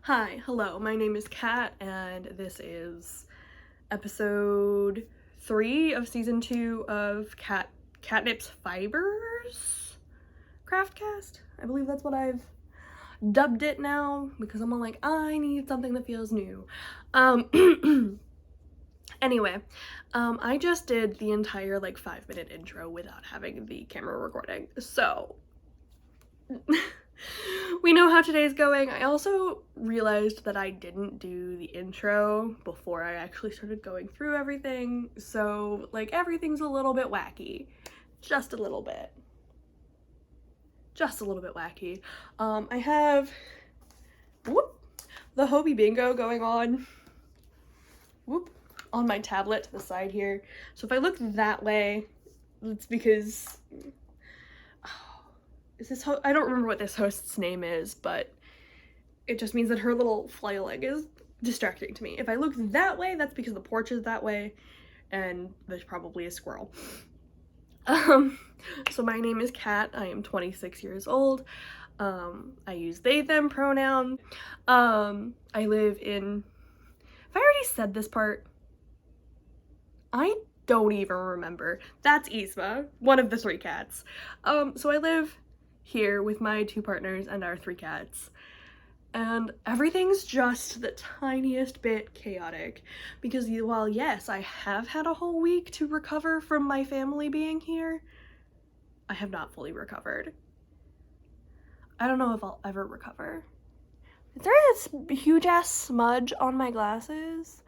Hi, hello, my name is Kat, and this is episode 3 of season 2 of Catnip's Fibers Craftcast. I believe that's what I've dubbed it now, because I'm all like, I need something that feels new. Anyway, I just did the entire 5-minute intro without having the camera recording, so we know how today's going. I also realized that I didn't do the intro before I actually started going through everything, so everything's a little bit wacky. Just a little bit. Just a little bit wacky. I have the Hobie Bingo going on on my tablet to the side here. So if I look that way, it's because I don't remember what this host's name is, but it just means that her little fly leg is distracting to me. If I look that way, that's because the porch is that way, and there's probably a squirrel. So my name is Kat. I am 26 years old. I use they, them pronoun. I live in... Have I already said this part? I don't even remember. That's Isma, one of the 3 cats. So I live here with my 2 partners and our 3 cats, and everything's just the tiniest bit chaotic because while yes, I have had a whole week to recover from my family being here, I have not fully recovered. I don't know if I'll ever recover. Is there this huge ass smudge on my glasses?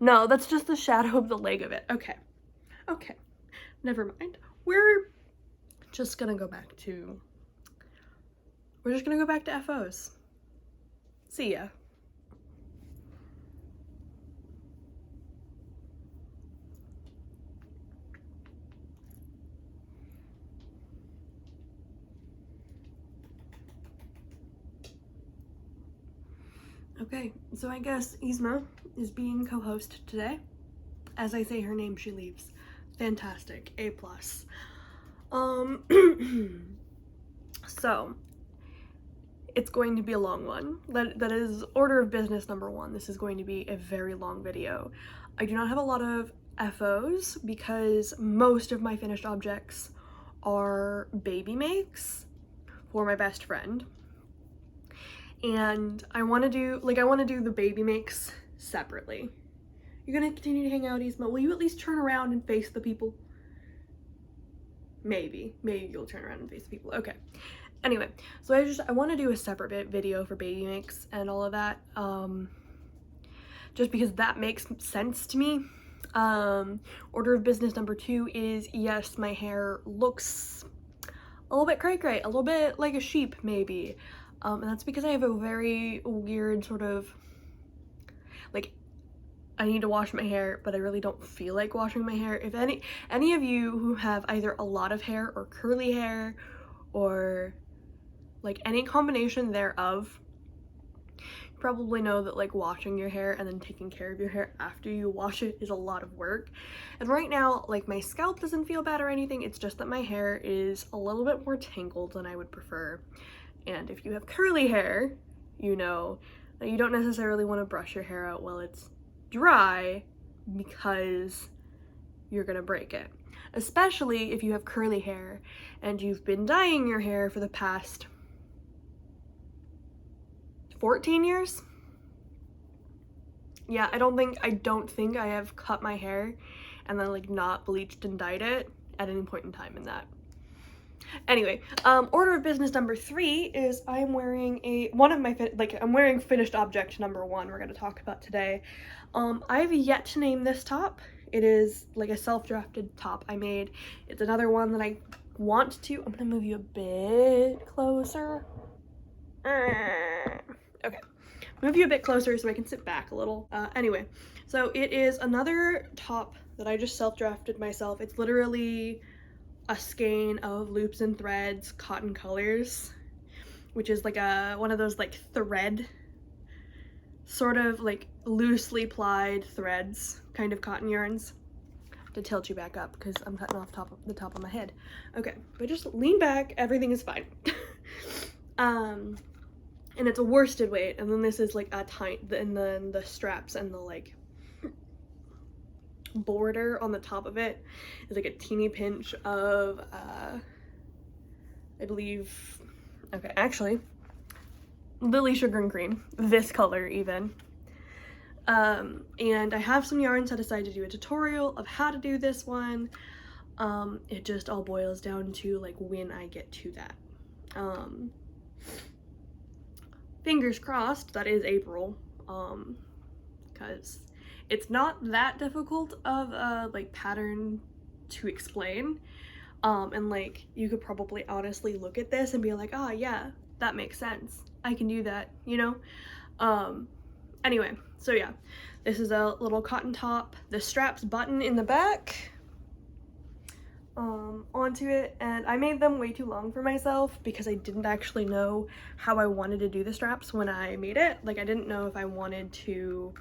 No, that's just the shadow of the leg of it. Okay, never mind. We're just gonna go back to FOs. See ya. Okay, so I guess Isma is being co-host today. As I say her name, she leaves. Fantastic. A+. So it's going to be a long one. That is order of business number 1. This is going to be a very long video. I do not have a lot of FOs because most of my finished objects are baby makes for my best friend. And I want to do the baby makes separately. You're gonna continue to hang out, Isma? Will you at least turn around and face the people? Maybe you'll turn around and face the people. Okay. Anyway, so I want to do a separate video for baby makes and all of that, just because that makes sense to me. Order of business number 2 is, yes, my hair looks a little bit cray-cray, a little bit like a sheep maybe, and that's because I have a very weird sort of, I need to wash my hair, but I really don't feel like washing my hair. If any of you who have either a lot of hair or curly hair or any combination thereof, you probably know that washing your hair and then taking care of your hair after you wash it is a lot of work. And right now, my scalp doesn't feel bad or anything, it's just that my hair is a little bit more tangled than I would prefer. And if you have curly hair, you know that you don't necessarily want to brush your hair out while it's dry because you're gonna break it. Especially if you have curly hair and you've been dyeing your hair for the past 14 years? Yeah, I don't think I have cut my hair and then not bleached and dyed it at any point in time in that. Anyway, order of business number 3 is I'm wearing I'm wearing finished object number 1 we're going to talk about today. I have yet to name this top. It is a self-drafted top I made. It's another one that I want to... I'm going to move you a bit closer. Okay. Move you a bit closer so I can sit back a little. Anyway, so it is another top that I just self-drafted myself. It's literally a skein of loops and threads, cotton colors, which is one of those thread, sort of loosely plied threads, kind of cotton yarns. I have to tilt you back up because I'm cutting off the top of my head. Okay, but just lean back, everything is fine. and it's a worsted weight, and then this is like a tiny, and then the straps and the like border on the top of it is like a teeny pinch of I believe, okay, actually Lily Sugar and Cream, this color even. And I have some yarns set aside to do a tutorial of how to do this one. It just all boils down to like when I get to that. Fingers crossed that is April, because it's not that difficult of a like pattern to explain. And like you could probably honestly look at this and be like, oh yeah, that makes sense, I can do that, you know. Anyway, so yeah, this is a little cotton top. The straps button in the back onto it, and I made them way too long for myself because I didn't actually know how I wanted to do the straps when I made it. Like I didn't know if I wanted to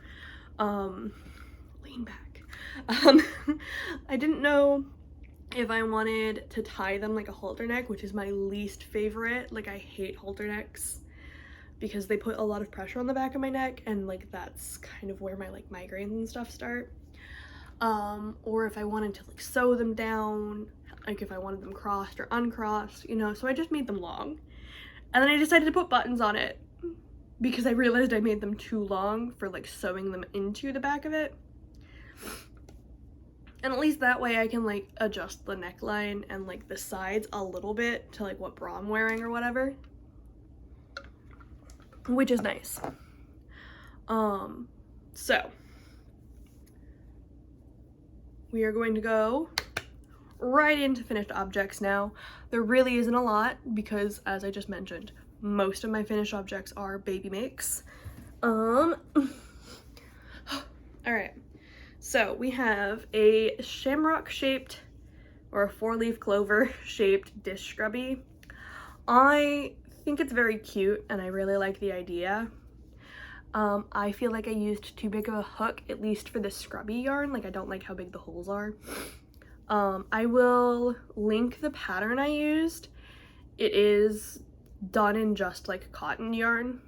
lean back. I didn't know if I wanted to tie them like a halter neck, which is my least favorite. Like I hate halter necks because they put a lot of pressure on the back of my neck, and like that's kind of where my like migraines and stuff start. Or if I wanted to like sew them down, like if I wanted them crossed or uncrossed, you know. So I just made them long, and then I decided to put buttons on it because I realized I made them too long for like sewing them into the back of it. And at least that way I can like adjust the neckline and like the sides a little bit to like what bra I'm wearing or whatever, which is nice. So we are going to go right into finished objects now. There really isn't a lot because, as I just mentioned, most of my finished objects are baby makes. All right, so we have a shamrock shaped or a 4-leaf clover shaped dish scrubby. I think it's very cute and I really like the idea. I feel like I used too big of a hook, at least for the scrubby yarn. Like I don't like how big the holes are. I will link the pattern I used. It is done in just like cotton yarn.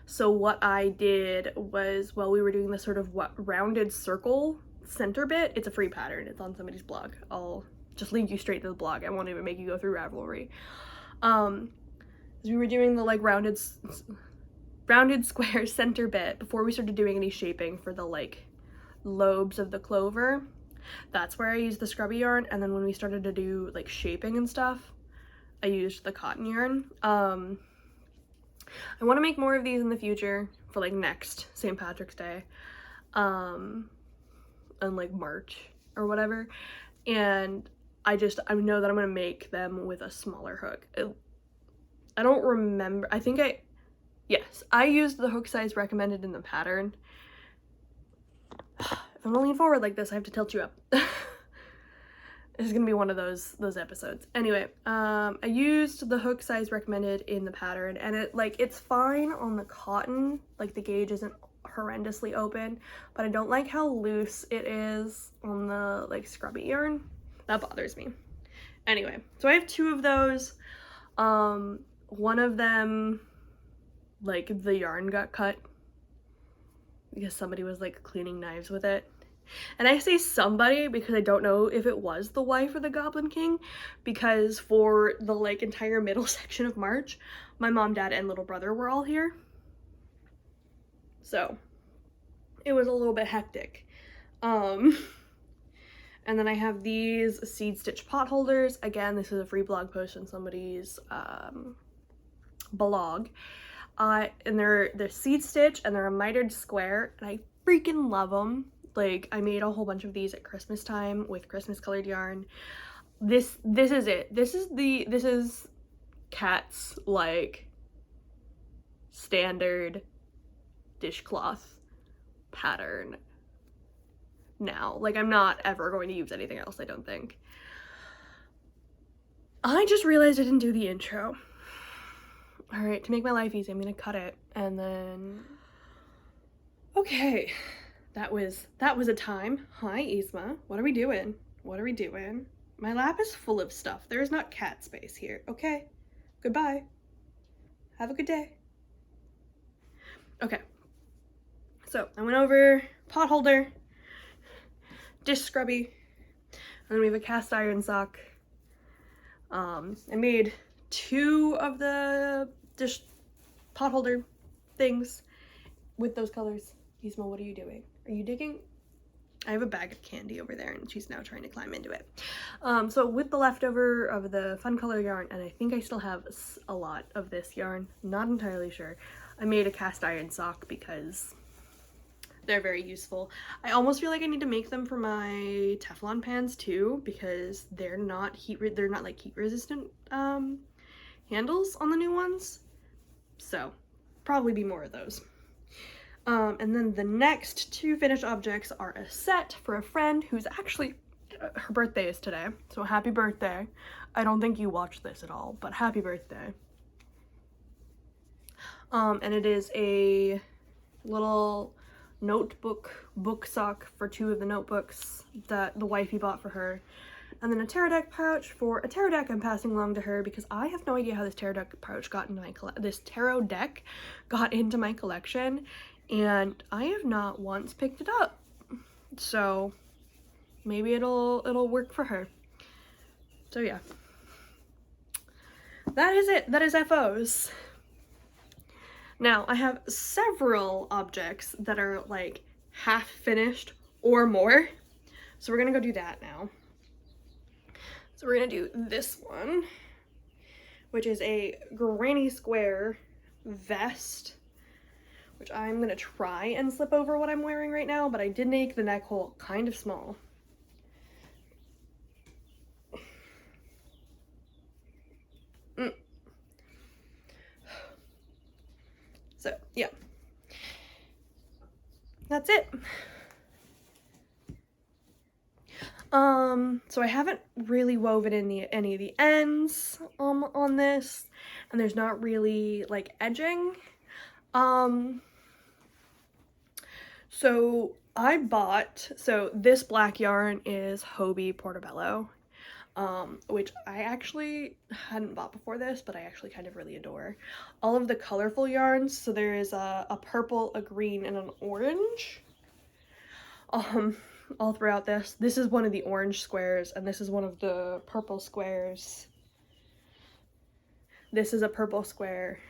So what I did was, while we were doing this sort of rounded circle center bit, it's a free pattern, it's on somebody's blog. I'll just link you straight to the blog. I won't even make you go through Ravelry. As we were doing the like rounded square center bit before we started doing any shaping for the like lobes of the clover, that's where I used the scrubby yarn. And then when we started to do like shaping and stuff, I used the cotton yarn. I want to make more of these in the future for like next St. Patrick's Day, and like March or whatever. And I know that I'm gonna make them with a smaller hook. I don't remember. Yes, I used the hook size recommended in the pattern. If I'm gonna lean forward like this, I have to tilt you up. This is gonna be one of those episodes. Anyway, I used the hook size recommended in the pattern, and it's fine on the cotton. Like the gauge isn't horrendously open, but I don't like how loose it is on the like scrubby yarn. That bothers me. Anyway, so I have 2 of those. One of them, like the yarn got cut because somebody was like cleaning knives with it. And I say somebody because I don't know if it was the wife or the Goblin King, because for the like entire middle section of March, my mom, dad, and little brother were all here. So it was a little bit hectic. And then I have these seed stitch pot holders. Again, this is a free blog post on somebody's blog. And they're seed stitch and they're a mitered square, and I freaking love them. Like I made a whole bunch of these at Christmas time with Christmas colored yarn. This is it. This is Kat's like standard dishcloth pattern now. Like I'm not ever going to use anything else, I don't think. I just realized I didn't do the intro. All right, to make my life easy, I'm gonna cut it and then, okay. That was a time. Hi, Isma. What are we doing? What are we doing? My lap is full of stuff. There is not cat space here. Okay. Goodbye. Have a good day. Okay. So I went over pot holder, dish scrubby, and then we have a cast iron sock. I made 2 of the dish pot holder things with those colors. Yisma, what are you doing? Are you digging? I have a bag of candy over there and she's now trying to climb into it. So with the leftover of the fun color yarn, and I think I still have a lot of this yarn, not entirely sure, I made a cast iron sock because they're very useful. I almost feel like I need to make them for my Teflon pans too, because they're not like heat resistant handles on the new ones. So probably be more of those. And then the next 2 finished objects are a set for a friend who's actually, her birthday is today, so happy birthday. I don't think you watched this at all, but happy birthday. And it is a little notebook book sock for 2 of the notebooks that the wifey bought for her. And then a tarot deck pouch for a tarot deck I'm passing along to her because I have no idea how this tarot deck pouch got into my collection, and I have not once picked it up. So maybe it'll work for her. So yeah. That is it. That is FOs. Now I have several objects that are like half finished or more. So we're gonna go do that now. So we're gonna do this one, which is a granny square vest, which I'm gonna try and slip over what I'm wearing right now, but I did make the neck hole kind of small. So yeah, that's it. So I haven't really woven in any of the ends on this, and there's not really like edging. So this black yarn is Hobie Portobello, which I actually hadn't bought before this, but I actually kind of really adore. All of the colorful yarns, so there is a purple, a green, and an orange. All throughout this. This is one of the orange squares, and this is one of the purple squares. This is a purple square.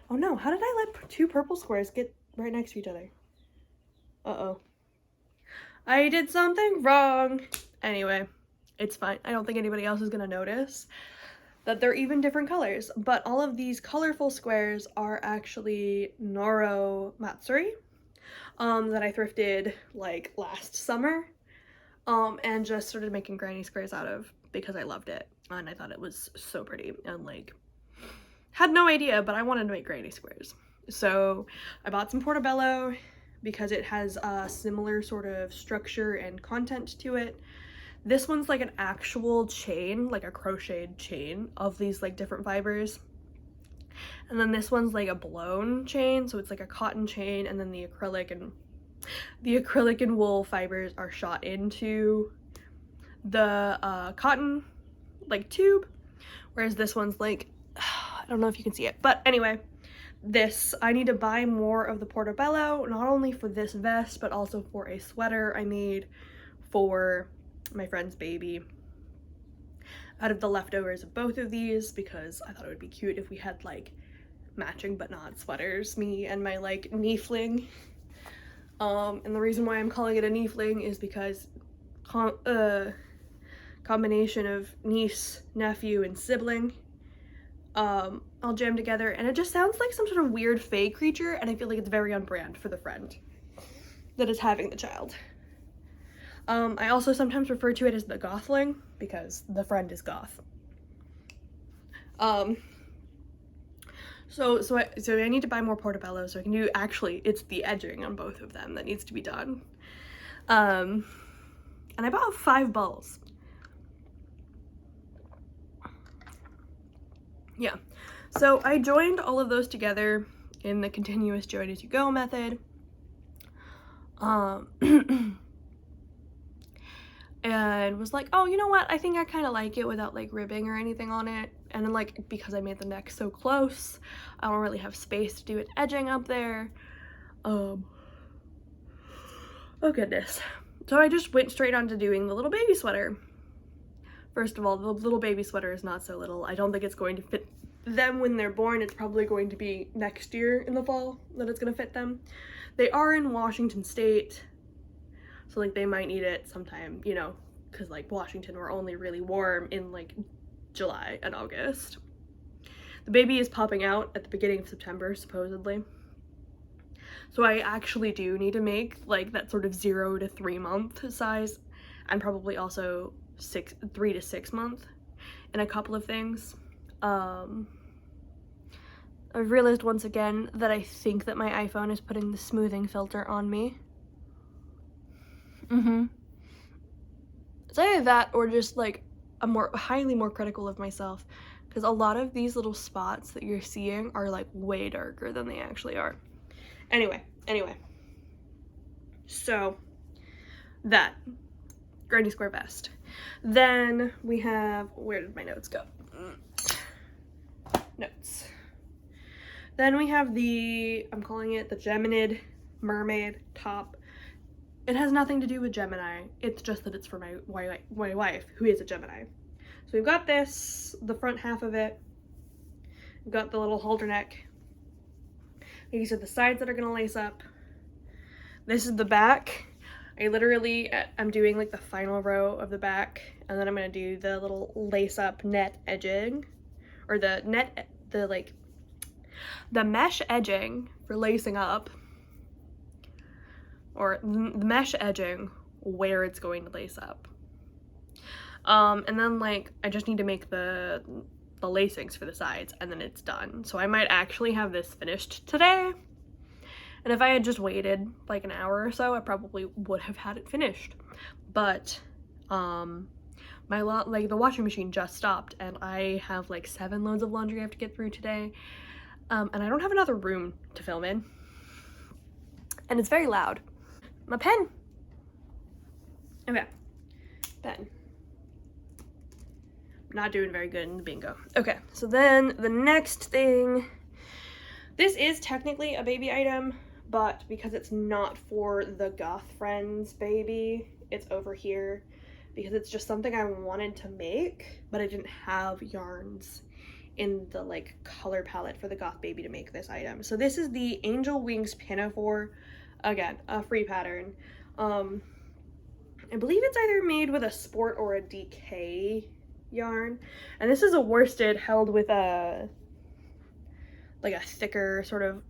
Oh no, how did I let 2 purple squares get right next to each other? Uh-oh. I did something wrong. Anyway, it's fine. I don't think anybody else is gonna notice that they're even different colors, but all of these colorful squares are actually Noro Matsuri. That I thrifted like last summer, and just started making granny squares out of because I loved it and I thought it was so pretty, and like had no idea, but I wanted to make granny squares. So I bought some Portobello because it has a similar sort of structure and content to it. This one's like an actual chain, like a crocheted chain of these like different fibers. And then this one's like a blown chain, so it's like a cotton chain, and then the acrylic and wool fibers are shot into the cotton like tube, whereas this one's like, I don't know if you can see it, but anyway, I need to buy more of the Portobello, not only for this vest, but also for a sweater I made for my friend's baby out of the leftovers of both of these, because I thought it would be cute if we had like matching but not sweaters, me and my like niefling. And the reason why I'm calling it a niefling is because combination of niece, nephew, and sibling all jammed together, and it just sounds like some sort of weird fae creature, and I feel like it's very on brand for the friend that is having the child. I also sometimes refer to it as the gothling because the friend is goth. So I need to buy more Portobello so I can do, actually, it's the edging on both of them that needs to be done. And I bought 5 balls. Yeah, so I joined all of those together in the continuous join as you go method. and was like, oh, you know what, I think I kind of like it without like ribbing or anything on it. And then like, because I made the neck so close, I don't really have space to do an edging up there. Oh goodness. So I just went straight on to doing the little baby sweater. First of all, the little baby sweater is not so little. I don't think it's going to fit them when they're born. It's probably going to be next year in the fall that it's going to fit them. They are in Washington State, so like they might need it sometime, you know, because like Washington, we're only really warm in like July and August. The baby is popping out at the beginning of September, supposedly. So I actually do need to make like that sort of 0 to 3 month size, and probably also 3 to 6 month in a couple of things. I've realized once again that I think that my iPhone is putting the smoothing filter on me. It's either that or just like I'm highly more critical of myself, because a lot of these little spots that you're seeing are like way darker than they actually are. Anyway, so that granny square vest. Then we have, where did my notes go? Notes. Then we have the, I'm calling it the Geminid mermaid top. It has nothing to do with Gemini. It's just that it's for my wife, who is a Gemini. So we've got this, the front half of it. We've got the little halter neck. These are the sides that are gonna lace up. This is the back. I'm doing like the final row of the back, and then I'm gonna do the little lace up net edging, or the mesh edging for lacing up, or the mesh edging where it's going to lace up. And then like I just need to make the lacings for the sides, and then it's done. So I might actually have this finished today. And if I had just waited like an hour or so, I probably would have had it finished. But the washing machine just stopped, and I have like 7 loads of laundry I have to get through today. And I don't have another room to film in. And it's very loud. My pen. Okay. Pen. Not doing very good in the bingo. Okay, so then the next thing, this is technically a baby item, but because it's not for the goth friends baby, it's over here because it's just something I wanted to make, but I didn't have yarns in the like color palette for the goth baby to make this item. So this is the Angel Wings Pinafore, again, a free pattern. I believe it's either made with a sport or a DK yarn, and this is a worsted held with a thicker sort of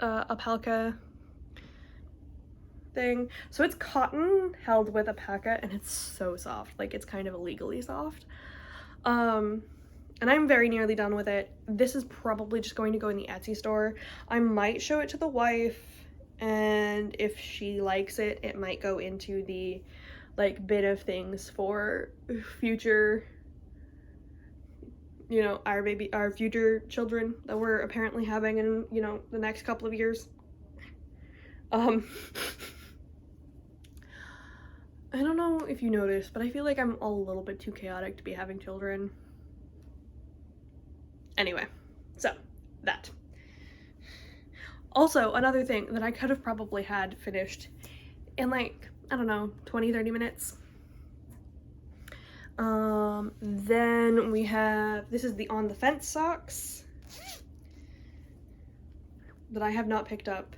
alpaca thing. So it's cotton held with alpaca, and it's so soft, like it's kind of illegally soft. And I'm very nearly done with it. This is probably just going to go in the Etsy store. I might show it to the wife, and if she likes it, it might go into the like bin of things for future, you know, our future children that we're apparently having in, you know, the next couple of years. I don't know if you noticed, but I feel like I'm a little bit too chaotic to be having children. Anyway, so that. Also, another thing that I could have probably had finished in like, I don't know, 20-30 minutes. Then we have, this is the On the Fence socks that I have not picked up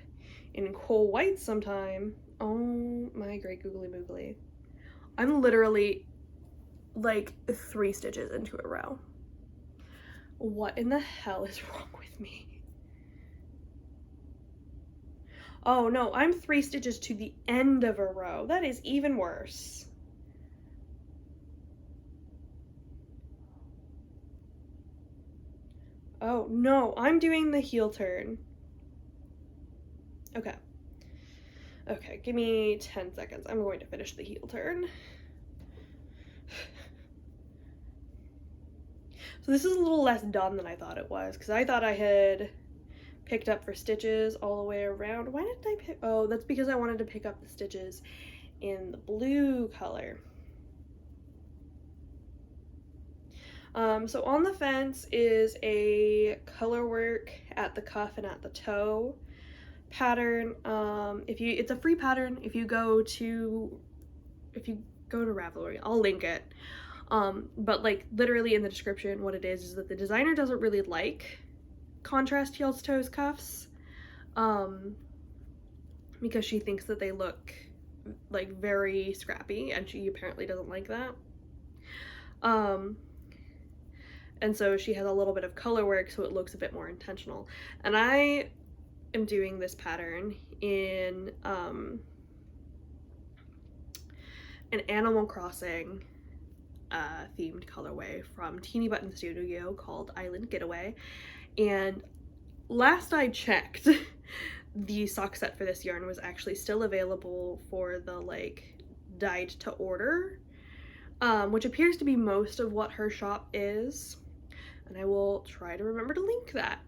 in quite some time. Oh my great googly moogly. I'm literally like 3 stitches into a row. What in the hell is wrong with me? Oh no, I'm 3 stitches to the end of a row. That is even worse. Oh no, I'm doing the heel turn. Okay. Okay, give me 10 seconds. I'm going to finish the heel turn. So this is a little less done than I thought it was, because I thought I had picked up for stitches all the way around. Why did I pick? Oh, that's because I wanted to pick up the stitches in the blue color. So on the fence is a color work at the cuff and at the toe pattern. It's a free pattern. If you go to Ravelry, I'll link it. But like literally in the description, what it is that the designer doesn't really like contrast heel to toes cuffs, because she thinks that they look like very scrappy, and she apparently doesn't like that. And so she has a little bit of color work so it looks a bit more intentional. And I am doing this pattern in an Animal Crossing themed colorway from Teeny Button Studio called Island Getaway. And last I checked, the sock set for this yarn was actually still available for the like dyed to order, which appears to be most of what her shop is. And I will try to remember to link that.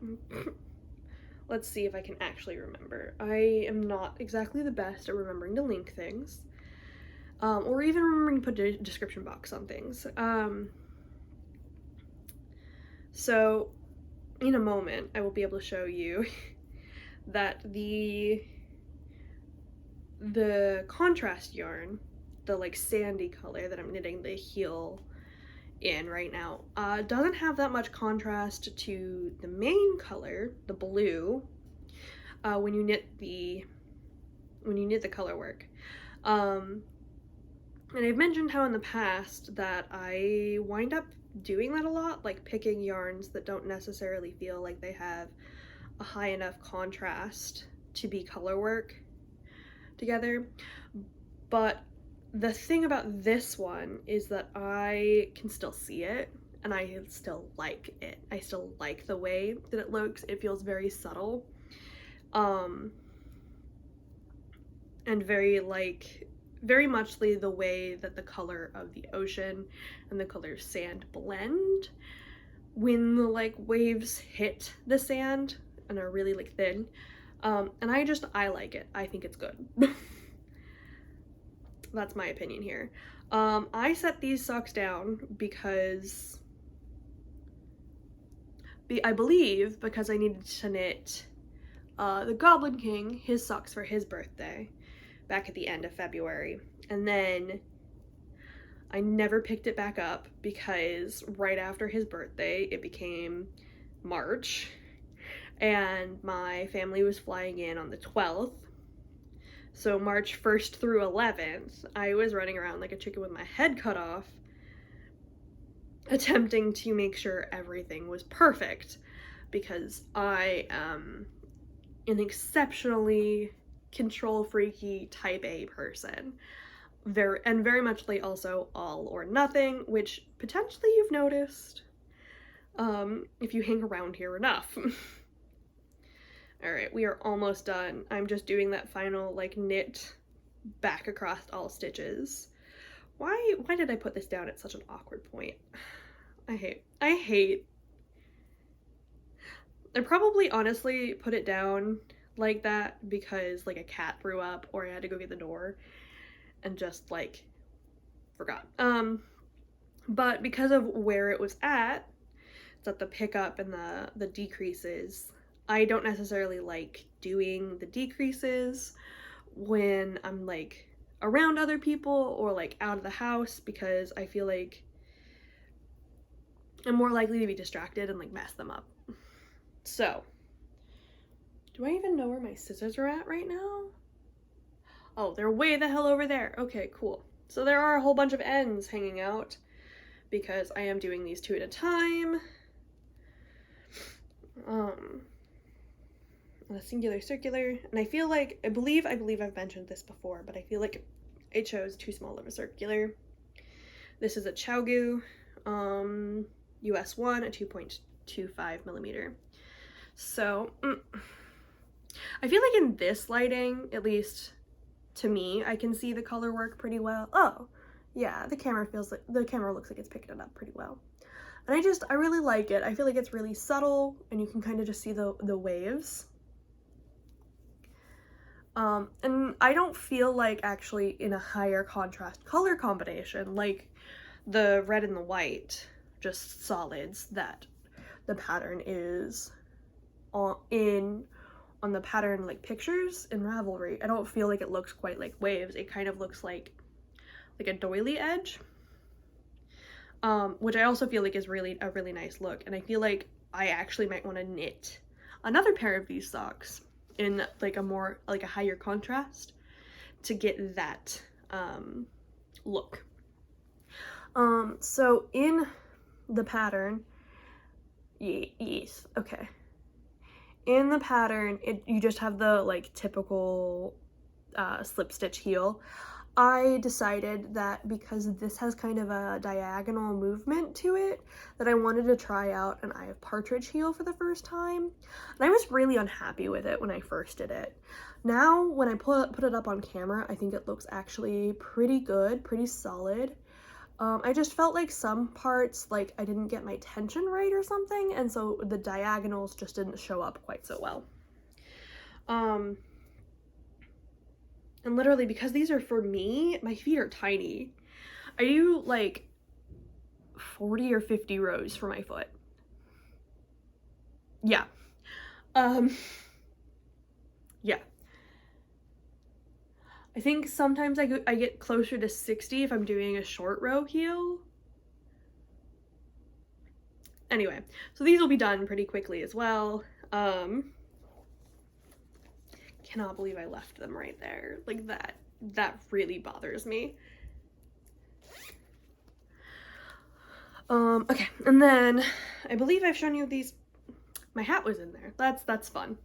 Let's see if I can actually remember. I am not exactly the best at remembering to link things, or even remembering to put a description box on things. So in a moment, I will be able to show you that the contrast yarn, the like sandy color that I'm knitting the heel in right now, doesn't have that much contrast to the main color, the blue, when you knit the color work. And I've mentioned how in the past that I wind up doing that a lot, like picking yarns that don't necessarily feel like they have a high enough contrast to be color work together. But the thing about this one is that I can still see it, and I still like it. I still like the way that it looks. It feels very subtle, and very much the way that the color of the ocean and the color of sand blend when the like waves hit the sand and are really like thin. And I like it. I think it's good. That's my opinion here. I set these socks down because I believe because I needed to knit the Goblin King his socks for his birthday back at the end of February, and then I never picked it back up because right after his birthday it became March, and my family was flying in on the 12th. So March 1st through 11th, I was running around like a chicken with my head cut off, attempting to make sure everything was perfect, because I am an exceptionally control freaky type A person. Very much like also all or nothing, which potentially you've noticed if you hang around here enough. Alright, we are almost done. I'm just doing that final like knit back across all stitches. Why did I put this down at such an awkward point? I probably honestly put it down like that because like a cat threw up or I had to go get the door and just like forgot. But because of where it was at, it's at the pickup and the decreases. I don't necessarily like doing the decreases when I'm like around other people or like out of the house, because I feel like I'm more likely to be distracted and like mess them up. So, do I even know where my scissors are at right now? Oh, they're way the hell over there. Okay, cool. So there are a whole bunch of ends hanging out because I am doing these two at a time. A singular circular, and I feel like I believe I've mentioned this before, but I feel like I chose too small of a circular. This is a Chowgu US 1, a 2.25 millimeter. So I feel like in this lighting, at least to me, I can see the color work pretty well. Oh yeah, the camera looks like it's picking it up pretty well. And I really like it. I feel like it's really subtle and you can kind of just see the waves. And I don't feel like actually in a higher contrast color combination, like the red and the white, just solids, that the pattern is on the pattern like pictures in Ravelry. I don't feel like it looks quite like waves. It kind of looks like a doily edge, which I also feel like is really a really nice look. And I feel like I actually might want to knit another pair of these socks in like a more like a higher contrast to get that look. So in the pattern, yes, okay. In the pattern, you just have the like typical slip stitch heel. I decided that because this has kind of a diagonal movement to it, that I wanted to try out an Eye of Partridge heel for the first time. And I was really unhappy with it when I first did it. Now, when I put it up on camera, I think it looks actually pretty good, pretty solid. I just felt like some parts, like I didn't get my tension right or something, and so the diagonals just didn't show up quite so well. And literally, because these are for me, my feet are tiny. I do like 40 or 50 rows for my foot. Yeah. Yeah. I think sometimes I get closer to 60 if I'm doing a short row heel. Anyway, so these will be done pretty quickly as well. Cannot believe I left them right there. Like that really bothers me. Okay, and then I believe I've shown you these. My hat was in there. That's fun.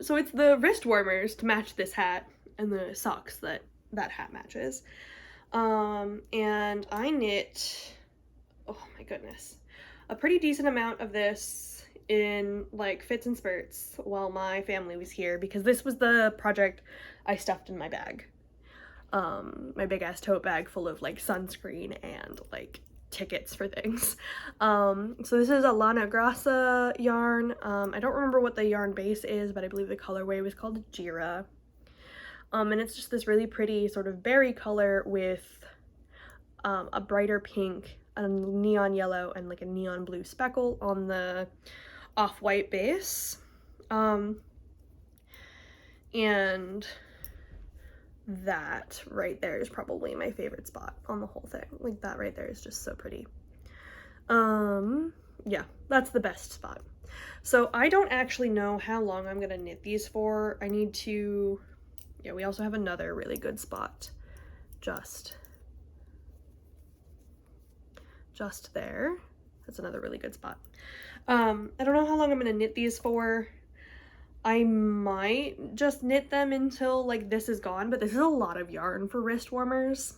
So it's the wrist warmers to match this hat and the socks that hat matches. And I knit, oh my goodness, a pretty decent amount of this in like fits and spurts while my family was here, because this was the project I stuffed in my bag. My big ass tote bag full of like sunscreen and like tickets for things. So this is a Lana Grassa yarn. I don't remember what the yarn base is, but I believe the colorway was called Jira. And it's just this really pretty sort of berry color with a brighter pink, a neon yellow, and like a neon blue speckle on the off-white base. And that right there is probably my favorite spot on the whole thing. Like that right there is just so pretty. Yeah, that's the best spot. So I don't actually know how long I'm gonna knit these for. I need to, yeah, we also have another really good spot just there. That's another really good spot. I don't know how long I'm gonna knit these for. I might just knit them until like this is gone, but this is a lot of yarn for wrist warmers.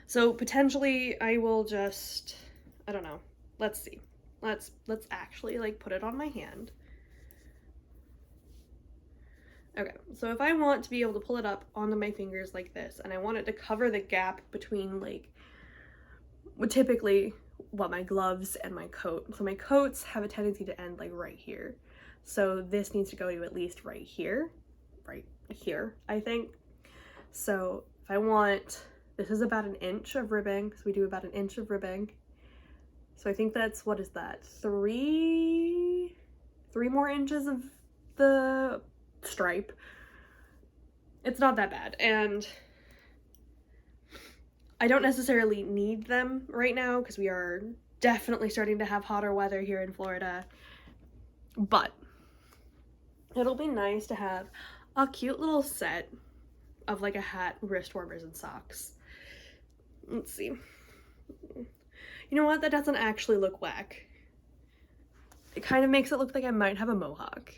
So potentially I will just, I don't know. Let's see. Let's actually like put it on my hand. Okay, so if I want to be able to pull it up onto my fingers like this, and I want it to cover the gap between like typically my gloves and my coat. So my coats have a tendency to end like right here. So this needs to go to at least right here, I think. So if I want, this is about an inch of ribbing, so we do about an inch of ribbing. So I think that's, what is that? Three more inches of the stripe. It's not that bad, and I don't necessarily need them right now because we are definitely starting to have hotter weather here in Florida, but it'll be nice to have a cute little set of like a hat, wrist warmers, and socks. Let's see. You know what? That doesn't actually look whack. It kind of makes it look like I might have a mohawk.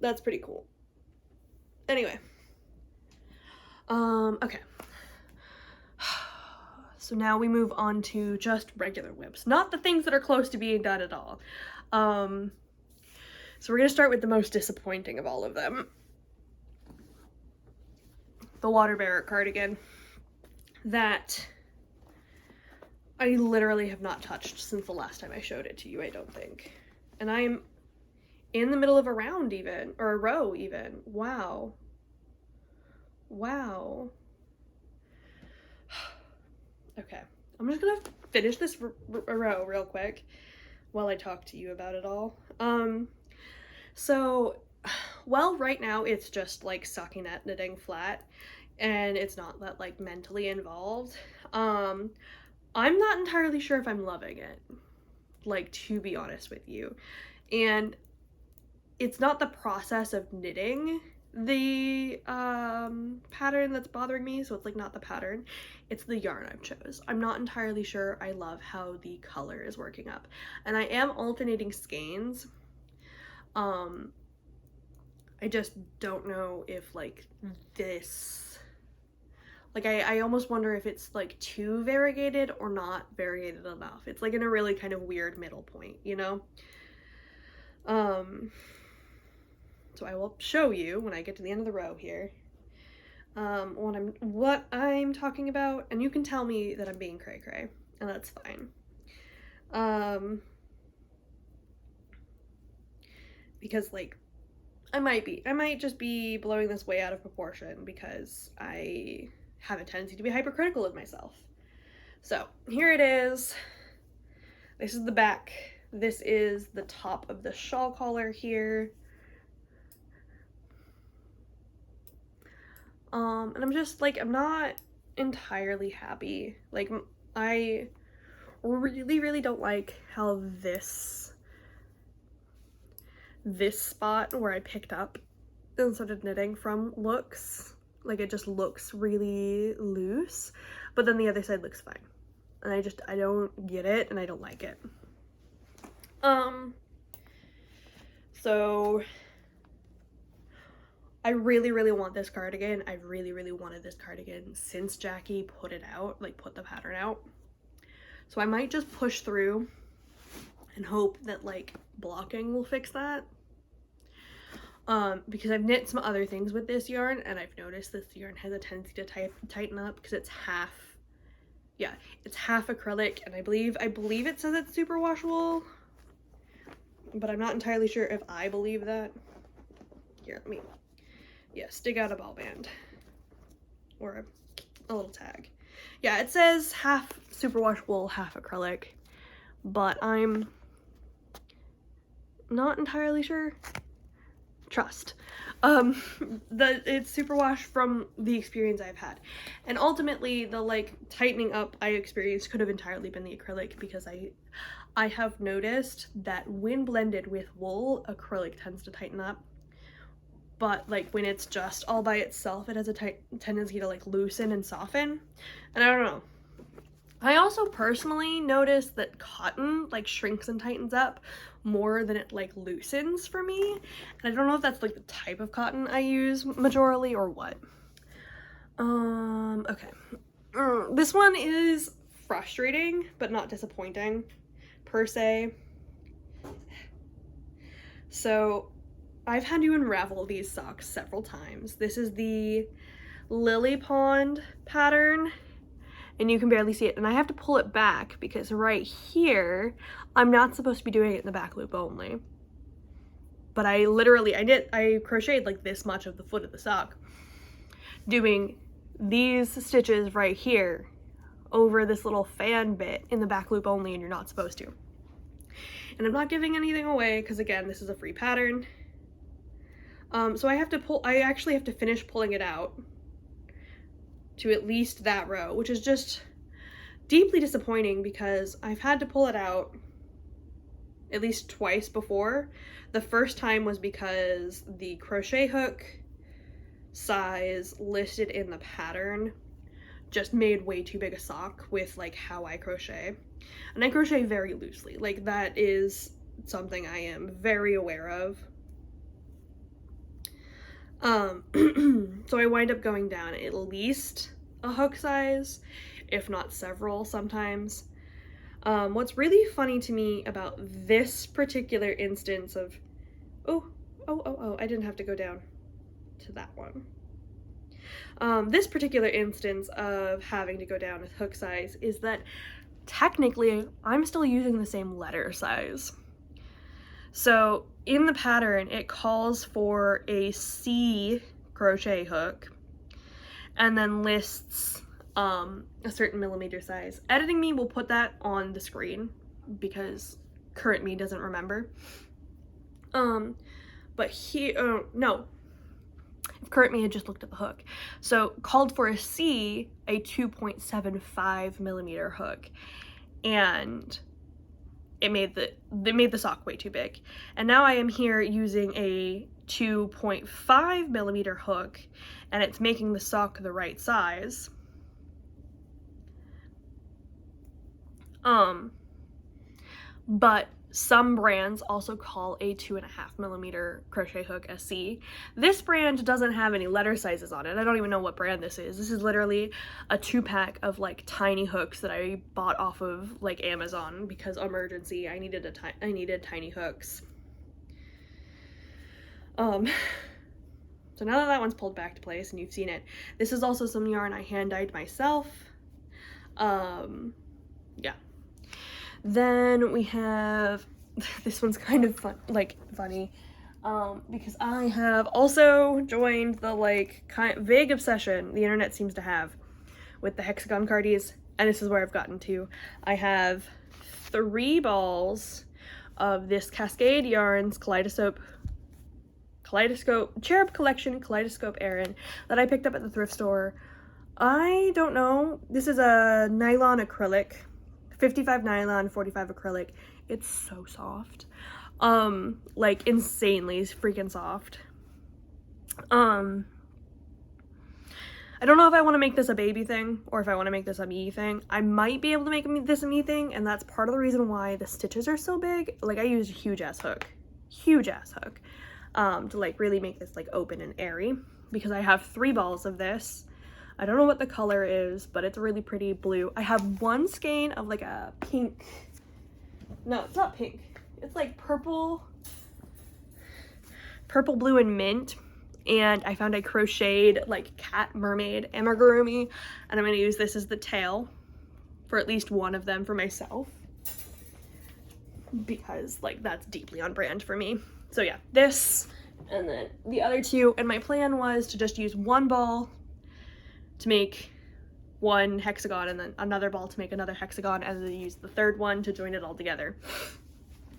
That's pretty cool. Anyway. Okay. So now we move on to just regular whips, not the things that are close to being done at all. So we're gonna start with the most disappointing of all of them. The water bearer cardigan that I literally have not touched since the last time I showed it to you, I don't think. And I'm in the middle of a round even, or a row even. Wow. Wow. Okay, I'm just gonna finish this row real quick while I talk to you about it all. So, well, right now it's just like sucking at knitting flat, and it's not that like mentally involved. I'm not entirely sure if I'm loving it, like, to be honest with you. And it's not the process of knitting the pattern that's bothering me, so it's like not the pattern, it's the yarn I've chose. I'm not entirely sure I love how the color is working up, and I am alternating skeins. I just don't know if like this, like I almost wonder if it's like too variegated or not variegated enough. It's like in a really kind of weird middle point, you know? So I will show you when I get to the end of the row here, what I'm talking about, and you can tell me that I'm being cray-cray, and that's fine. Because like I might just be blowing this way out of proportion because I have a tendency to be hypercritical of myself. So here it is. This is the back. This is the top of the shawl collar here. And I'm just like, I'm not entirely happy. Like, I really don't like how this spot where I picked up and started knitting from looks. Like, it just looks really loose, but then the other side looks fine. And I don't get it, and I don't like it. So I really want this cardigan. I really wanted this cardigan since Jackie put it out, like put the pattern out. So I might just push through and hope that like blocking will fix that. Because I've knit some other things with this yarn, and I've noticed this yarn has a tendency to tighten up because it's half, yeah, it's half acrylic, and I believe it says it's super washable, but I'm not entirely sure if I believe that. Here, let me, yes, dig out a ball band or a little tag. Yeah, it says half super washable, half acrylic, but I'm not entirely sure. Trust. It's superwash from the experience I've had, and ultimately the like tightening up I experienced could have entirely been the acrylic, because I have noticed that when blended with wool, acrylic tends to tighten up, but like when it's just all by itself, it has a tendency to like loosen and soften, and I don't know. I also personally noticed that cotton like shrinks and tightens up more than it like loosens for me, and I don't know if that's like the type of cotton I use majorly or what. Okay. This one is frustrating but not disappointing per se. So I've had to unravel these socks several times. This is the Lily Pond pattern, and you can barely see it, and I have to pull it back because right here I'm not supposed to be doing it in the back loop only, but I crocheted like this much of the foot of the sock, doing these stitches right here over this little fan bit in the back loop only, and you're not supposed to. And I'm not giving anything away because again, this is a free pattern. So I actually have to finish pulling it out to at least that row, which is just deeply disappointing because I've had to pull it out at least twice before. The first time was because the crochet hook size listed in the pattern just made way too big a sock with like how I crochet, and I crochet very loosely. Like, that is something I am very aware of. So I wind up going down at least a hook size, if not several sometimes. What's really funny to me about this particular instance of, I didn't have to go down to that one. This particular instance of having to go down with hook size is that technically I'm still using the same letter size. So in the pattern, it calls for a C crochet hook and then lists a certain millimeter size. Editing me will put that on the screen because current me doesn't remember. But here, no, if current me had just looked at the hook. So called for a C, a 2.75 millimeter hook, and it made the sock way too big. And now I am here using a 2.5 millimeter hook, and it's making the sock the right size. But some brands also call a 2.5 millimeter crochet hook a C. This brand doesn't have any letter sizes on it. I don't even know what brand this is. This is literally a 2-pack of like tiny hooks that I bought off of like Amazon because emergency. I needed tiny hooks. So now that one's pulled back to place and you've seen it, this is also some yarn I hand dyed myself. Yeah. Then we have, this one's kind of funny, because I have also joined the like vague obsession the internet seems to have with the hexagon cardies, and this is where I've gotten to. I have 3 balls of this Cascade Yarns Kaleidoscope Cherub Collection Kaleidoscope Aran that I picked up at the thrift store. I don't know, this is a nylon acrylic. 55 nylon, 45 acrylic. It's so soft. Like insanely freaking soft. I don't know if I want to make this a baby thing or if I want to make this a me thing. I might be able to make this a me thing, and that's part of the reason why the stitches are so big. Like I used a huge ass hook to like really make this like open and airy, because I have 3 balls of this. I don't know what the color is, but it's a really pretty blue. I have 1 skein of like a pink. No, it's not pink. It's like purple, blue, and mint. And I found a crocheted like cat mermaid amigurumi, and I'm going to use this as the tail for at least one of them for myself, because like that's deeply on brand for me. So yeah, this and then the other 2. And my plan was to just use 1 ball to make 1 hexagon and then another ball to make another hexagon, and then use the 3rd one to join it all together,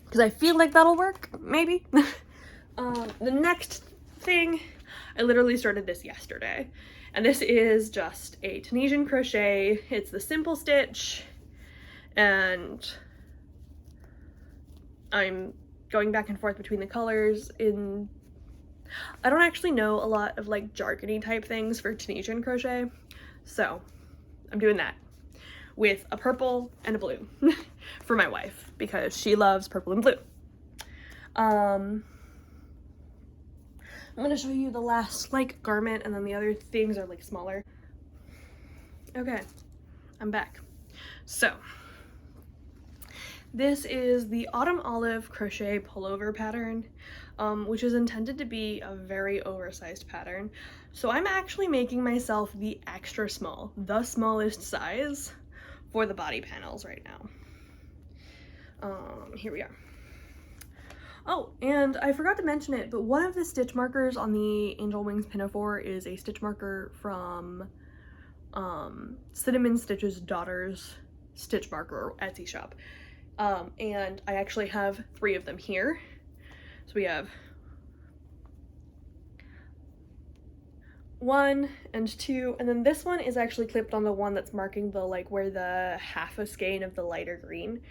because I feel like that'll work, maybe. The next thing, I literally started this yesterday, and this is just a Tunisian crochet. It's the simple stitch, and I'm going back and forth between the colors. I don't actually know a lot of like jargony type things for Tunisian crochet, so I'm doing that with a purple and a blue for my wife because she loves purple and blue. I'm gonna show you the last like garment, and then the other things are like smaller. Okay, I'm back. So this is the Autumn Olive crochet pullover pattern, which is intended to be a very oversized pattern. So I'm actually making myself the extra small, the smallest size for the body panels right now. Here we are. Oh, and I forgot to mention it, but one of the stitch markers on the Angel Wings Pinafore is a stitch marker from Cinnamon Stitch's daughter's stitch marker Etsy shop. And I actually have 3 of them here. So we have 1 and 2, and then this one is actually clipped on the one that's marking the like where the half a skein of the lighter green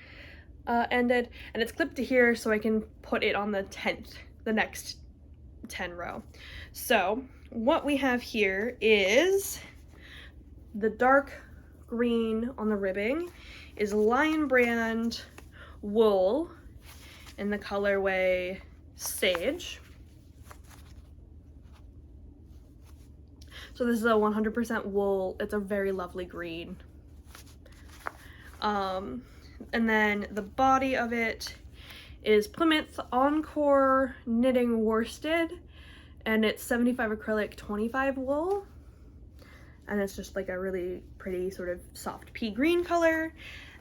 ended, and it's clipped to here so I can put it on the next 10 row. So what we have here is the dark green on the ribbing is Lion Brand wool in the colorway Sage. So this is a 100% wool. It's a very lovely green. And then the body of it is Plymouth Encore Knitting Worsted, and it's 75 acrylic, 25 wool. And it's just like a really pretty sort of soft pea green color.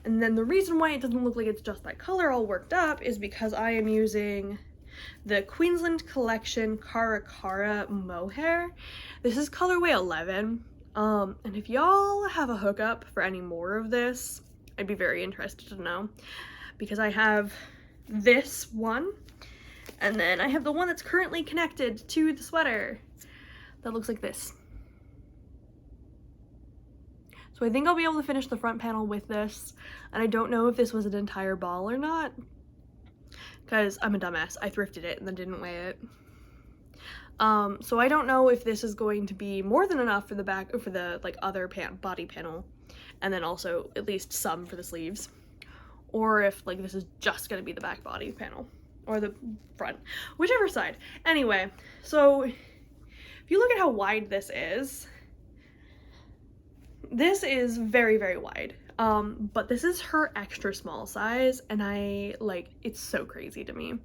And then the reason why it doesn't look like it's just that color all worked up is because I am using the Queensland Collection Cara Cara Mohair. This is colorway 11. And if y'all have a hookup for any more of this, I'd be very interested to know, because I have this one, and then I have the one that's currently connected to the sweater that looks like this. So I think I'll be able to finish the front panel with this, and I don't know if this was an entire ball or not, because I'm a dumbass. I thrifted it and then didn't weigh it. So I don't know if this is going to be more than enough for the back, for the like other body panel, and then also at least some for the sleeves, or if like this is just going to be the back body panel or the front, whichever side. Anyway, so if you look at how wide this is very, very wide. But this is her extra small size, and it's so crazy to me.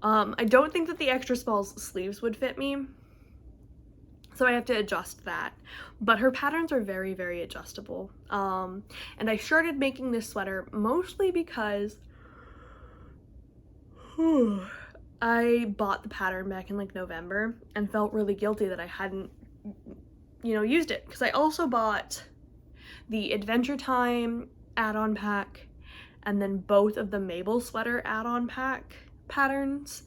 I don't think that the extra small sleeves would fit me, so I have to adjust that. But her patterns are very, very adjustable. And I started making this sweater mostly because I bought the pattern back in like November and felt really guilty that I hadn't, used it. Because I also bought the Adventure Time add-on pack and then both of the Mabel sweater add-on pack patterns.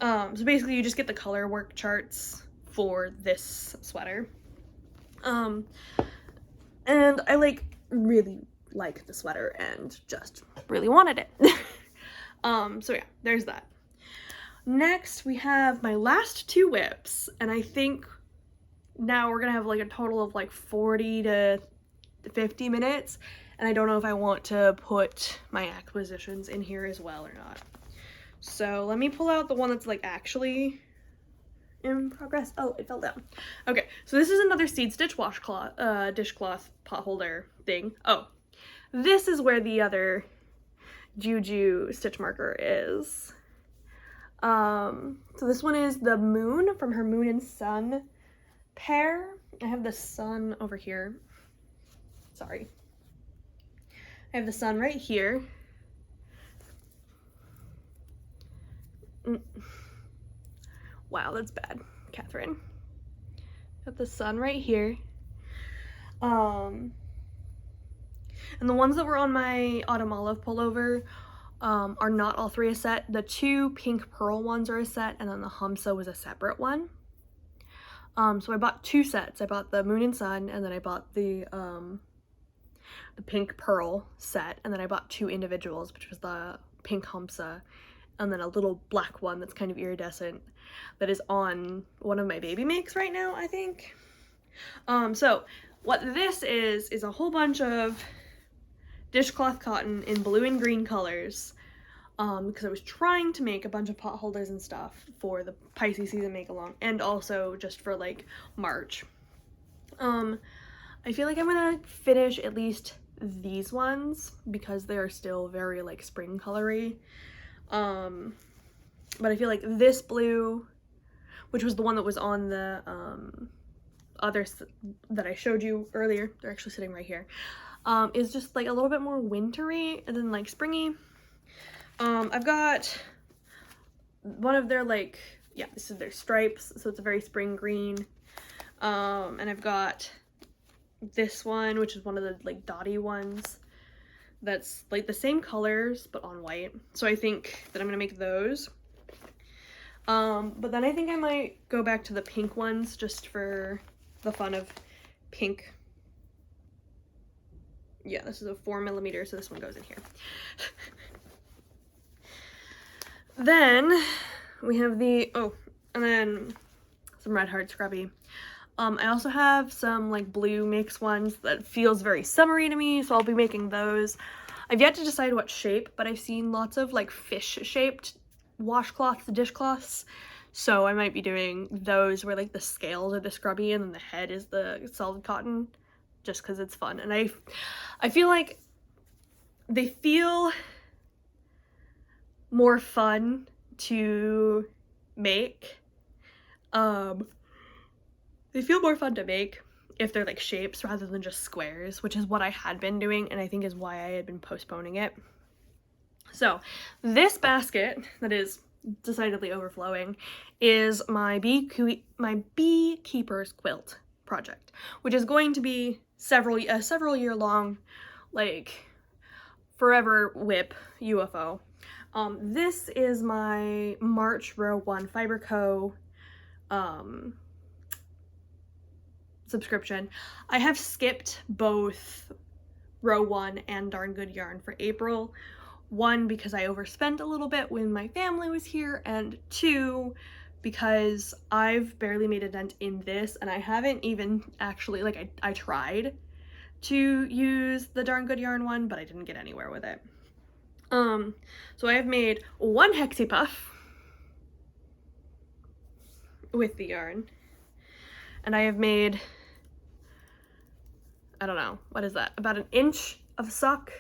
So basically you just get the color work charts for this sweater. And I really like the sweater and just really wanted it. So yeah, there's that. Next we have my last two whips, and I think now we're gonna have like a total of like 40 to 50 minutes, and I don't know if I want to put my acquisitions in here as well or not. So let me pull out the one that's like actually in progress. Oh, it fell down. Okay, so this is another seed stitch washcloth, dishcloth pot holder thing. Oh, this is where the other Juju stitch marker is. So this one is the Moon from her Moon and Sun pair. I have the sun over here. Sorry. I have the sun right here. Wow, that's bad, Catherine. Got the sun right here. And the ones that were on my autumn olive pullover are not all three a set. The two pink pearl ones are a set, and then the Humsa was a separate one. So I bought two sets. I bought the Moon and Sun, and then I bought the pink pearl set, and then I bought two individuals, which was the pink Humsa, and then a little black one that's kind of iridescent that is on one of my baby makes right now, I think. So what this is a whole bunch of dishcloth cotton in blue and green colors, because I was trying to make a bunch of pot holders and stuff for the Pisces season make along, and also just for like March. I feel like I'm gonna finish at least these ones because they are still very like spring colory. But I feel like this blue, which was the one that was on the others that I showed you earlier, they're actually sitting right here, is just like a little bit more wintry and then like springy. I've got one of their this is their stripes, so it's a very spring green. And I've got this one, which is one of the like dotty ones that's like the same colors but on white. So I think that I'm gonna make those. But then I think I might go back to the pink ones just for the fun of pink. Yeah, this is a 4mm, so this one goes in here. Then we have and then some Red Heart Scrubby. I also have some like blue mix ones that feels very summery to me, so I'll be making those. I've yet to decide what shape, but I've seen lots of like fish shaped washcloths, dishcloths, so I might be doing those where like the scales are the scrubby and then the head is the solid cotton, just because it's fun. And I feel like they feel more fun to make. They feel more fun to make if they're like shapes rather than just squares, which is what I had been doing and I think is why I had been postponing it. So this basket that is decidedly overflowing is my beekeeper's quilt project, which is going to be a several year long, like, forever whip UFO. This is my March Row 1 Fiber Co. Subscription. I have skipped both Row 1 and Darn Good Yarn for April. 1, because I overspent a little bit when my family was here, and 2, because I've barely made a dent in this, and I haven't even actually, like, I tried to use the Darn Good Yarn one, but I didn't get anywhere with it. So I have made 1 Hexie Puff with the yarn, and I have made, I don't know, what is that, about an inch of sock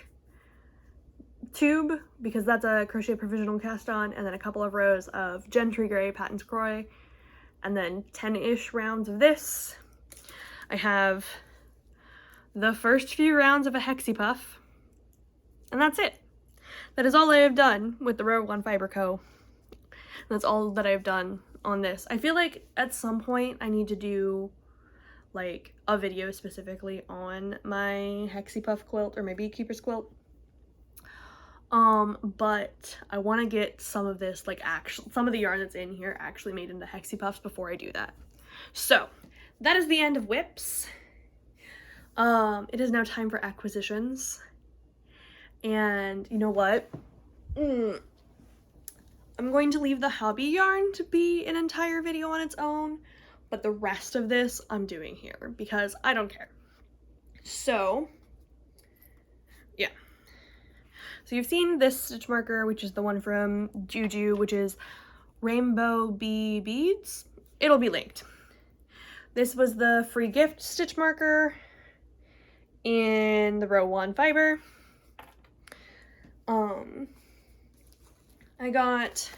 tube, because that's a crochet provisional cast on, and then a couple of rows of Gentry Gray Patons Croy, and then 10-ish rounds of this. I have the first few rounds of a Hexie Puff, and that's it. That is all I have done with the Row 1 Fiber Co. That's all that I've done on this. I feel like at some point I need to do like a video specifically on my Hexie Puff quilt or my Beekeeper's quilt. But I want to get some of this, like, some of the yarn that's in here actually made into Hexie Puffs before I do that. So that is the end of whips. It is now time for acquisitions. And you know what? I'm going to leave the hobby yarn to be an entire video on its own, but the rest of this I'm doing here because I don't care. So yeah. So you've seen this stitch marker, which is the one from Juju, which is Rainbow Bee Beads. It'll be linked. This was the free gift stitch marker in the Row 1 fiber. I got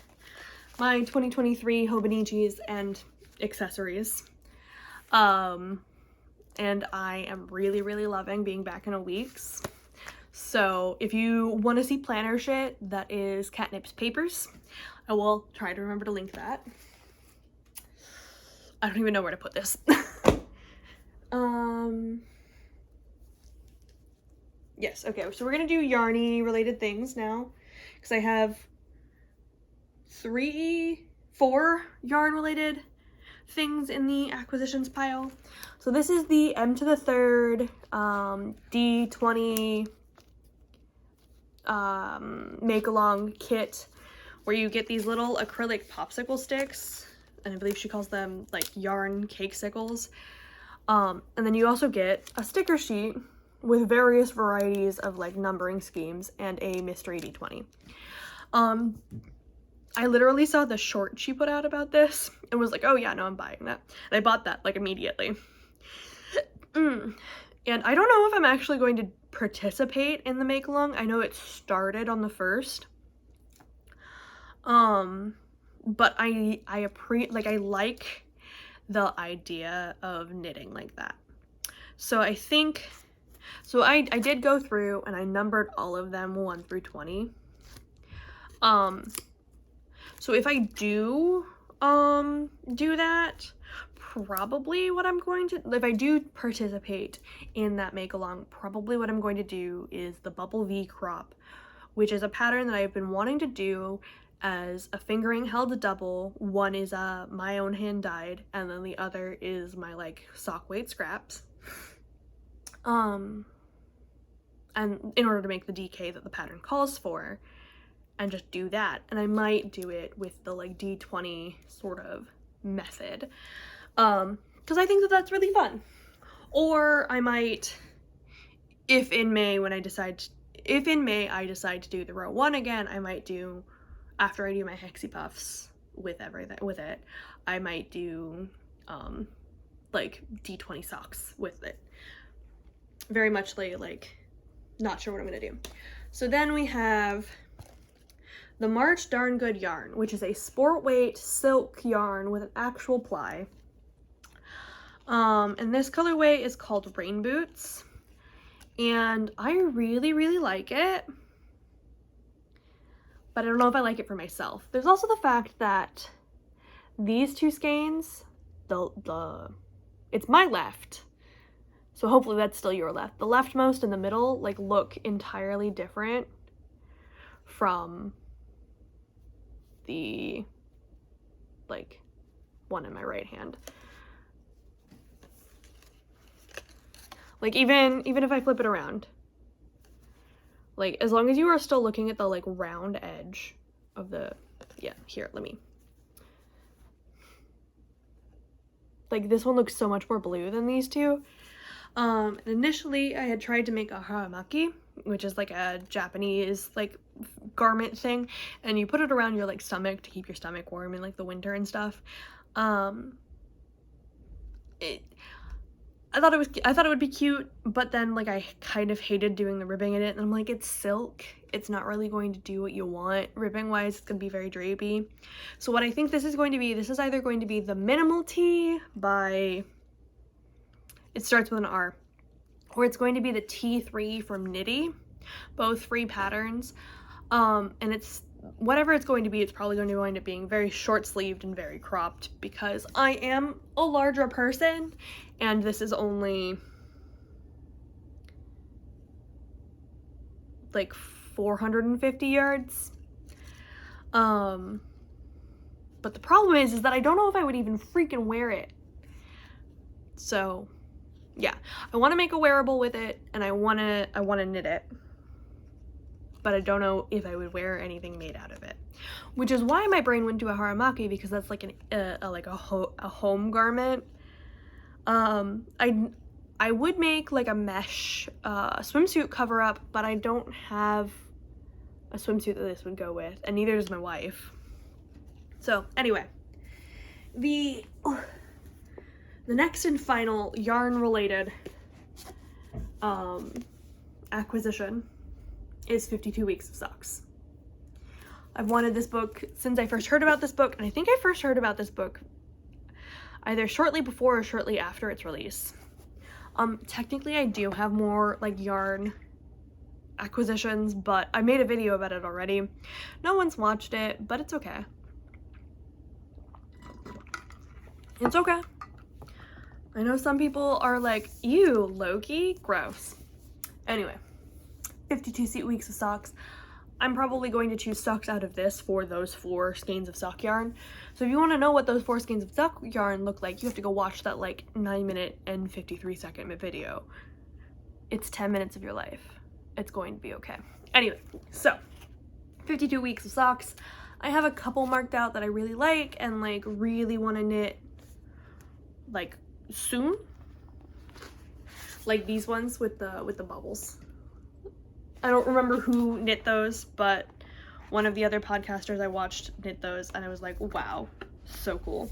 my 2023 Hobonichis and accessories. And I am really, really loving being back in a week's. So if you want to see planner shit, that is Catnip's Papers. I will try to remember to link that. I don't even know where to put this. Yes, okay, so we're gonna do yarny related things now, because I have 4 yarn related things in the acquisitions pile. So this is the M to the 3rd D20 make along kit, where you get these little acrylic popsicle sticks, and I believe she calls them like yarn cake sickles. And then you also get a sticker sheet with various varieties of like numbering schemes and a mystery D20. I literally saw the short she put out about this and was like, oh yeah, no, I'm buying that. And I bought that like immediately. And I don't know if I'm actually going to participate in the make along. I know it started on the 1st. But I like the idea of knitting like that. So I think, so I did go through and I numbered all of them 1 through 20. So if I do that, probably what I'm going to, if I do participate in that make along, probably what I'm going to do is the Bubble V crop, which is a pattern that I've been wanting to do as a fingering held double. One is my own hand dyed, and then the other is my like sock weight scraps. And in order to make the DK that the pattern calls for, and just do that. And I might do it with the like D20 sort of method, because I think that that's really fun. Or I might, if in May I decide to do the Row 1 again, I might do, after I do my Hexie Puffs with it, I might do like D20 socks with it. Very much like not sure what I'm gonna do. So then we have the March Darn Good Yarn, which is a sport weight silk yarn with an actual ply. And this colorway is called Rain Boots, and I really, really like it, but I don't know if I like it for myself. There's also the fact that these two skeins, it's my left, so hopefully that's still your left. The leftmost and the middle like look entirely different from the like one in my right hand. Like even if I flip it around, like as long as you are still looking at the like round edge of the, yeah, here, let me, like this one looks so much more blue than these two. And initially I had tried to make a haramaki, which is like a Japanese like garment thing, and you put it around your like stomach to keep your stomach warm in like the winter and stuff. I thought it would be cute, but then like I kind of hated doing the ribbing in it, and I'm like, it's silk, it's not really going to do what you want ribbing wise. It's gonna be very drapey. So what I think this is going to be, this is either going to be the Minimal Tee by, it starts with an R, or it's going to be the T3 from Nitty, both free patterns. And it's whatever it's going to be, it's probably going to wind up being very short sleeved and very cropped because I am a larger person, and this is only like 450 yards. But the problem is that I don't know if I would even freaking wear it. So yeah, I want to make a wearable with it, and I want to knit it, but I don't know if I would wear anything made out of it, which is why my brain went to a haramaki, because that's like a home garment. I would make like a mesh swimsuit cover up, but I don't have a swimsuit that this would go with, and neither does my wife. So anyway, the next and final yarn related acquisition is 52 Weeks of Socks. I've wanted this book since I first heard about this book, and I think I first heard about this book either shortly before or shortly after its release. Technically I do have more like yarn acquisitions, but I made a video about it already. No one's watched it, but it's okay. It's okay. I know some people are like, ew, Loki, gross. Anyway, 52 Weeks of Socks. I'm probably going to choose socks out of this for those 4 skeins of sock yarn. So if you want to know what those 4 skeins of sock yarn look like, you have to go watch that like 9-minute and 53-second video. It's 10 minutes of your life. It's going to be okay. Anyway, so 52 Weeks of Socks. I have a couple marked out that I really like and like really want to knit like soon. Like these ones with the bubbles. I don't remember who knit those, but one of the other podcasters I watched knit those, and I was like, wow, so cool.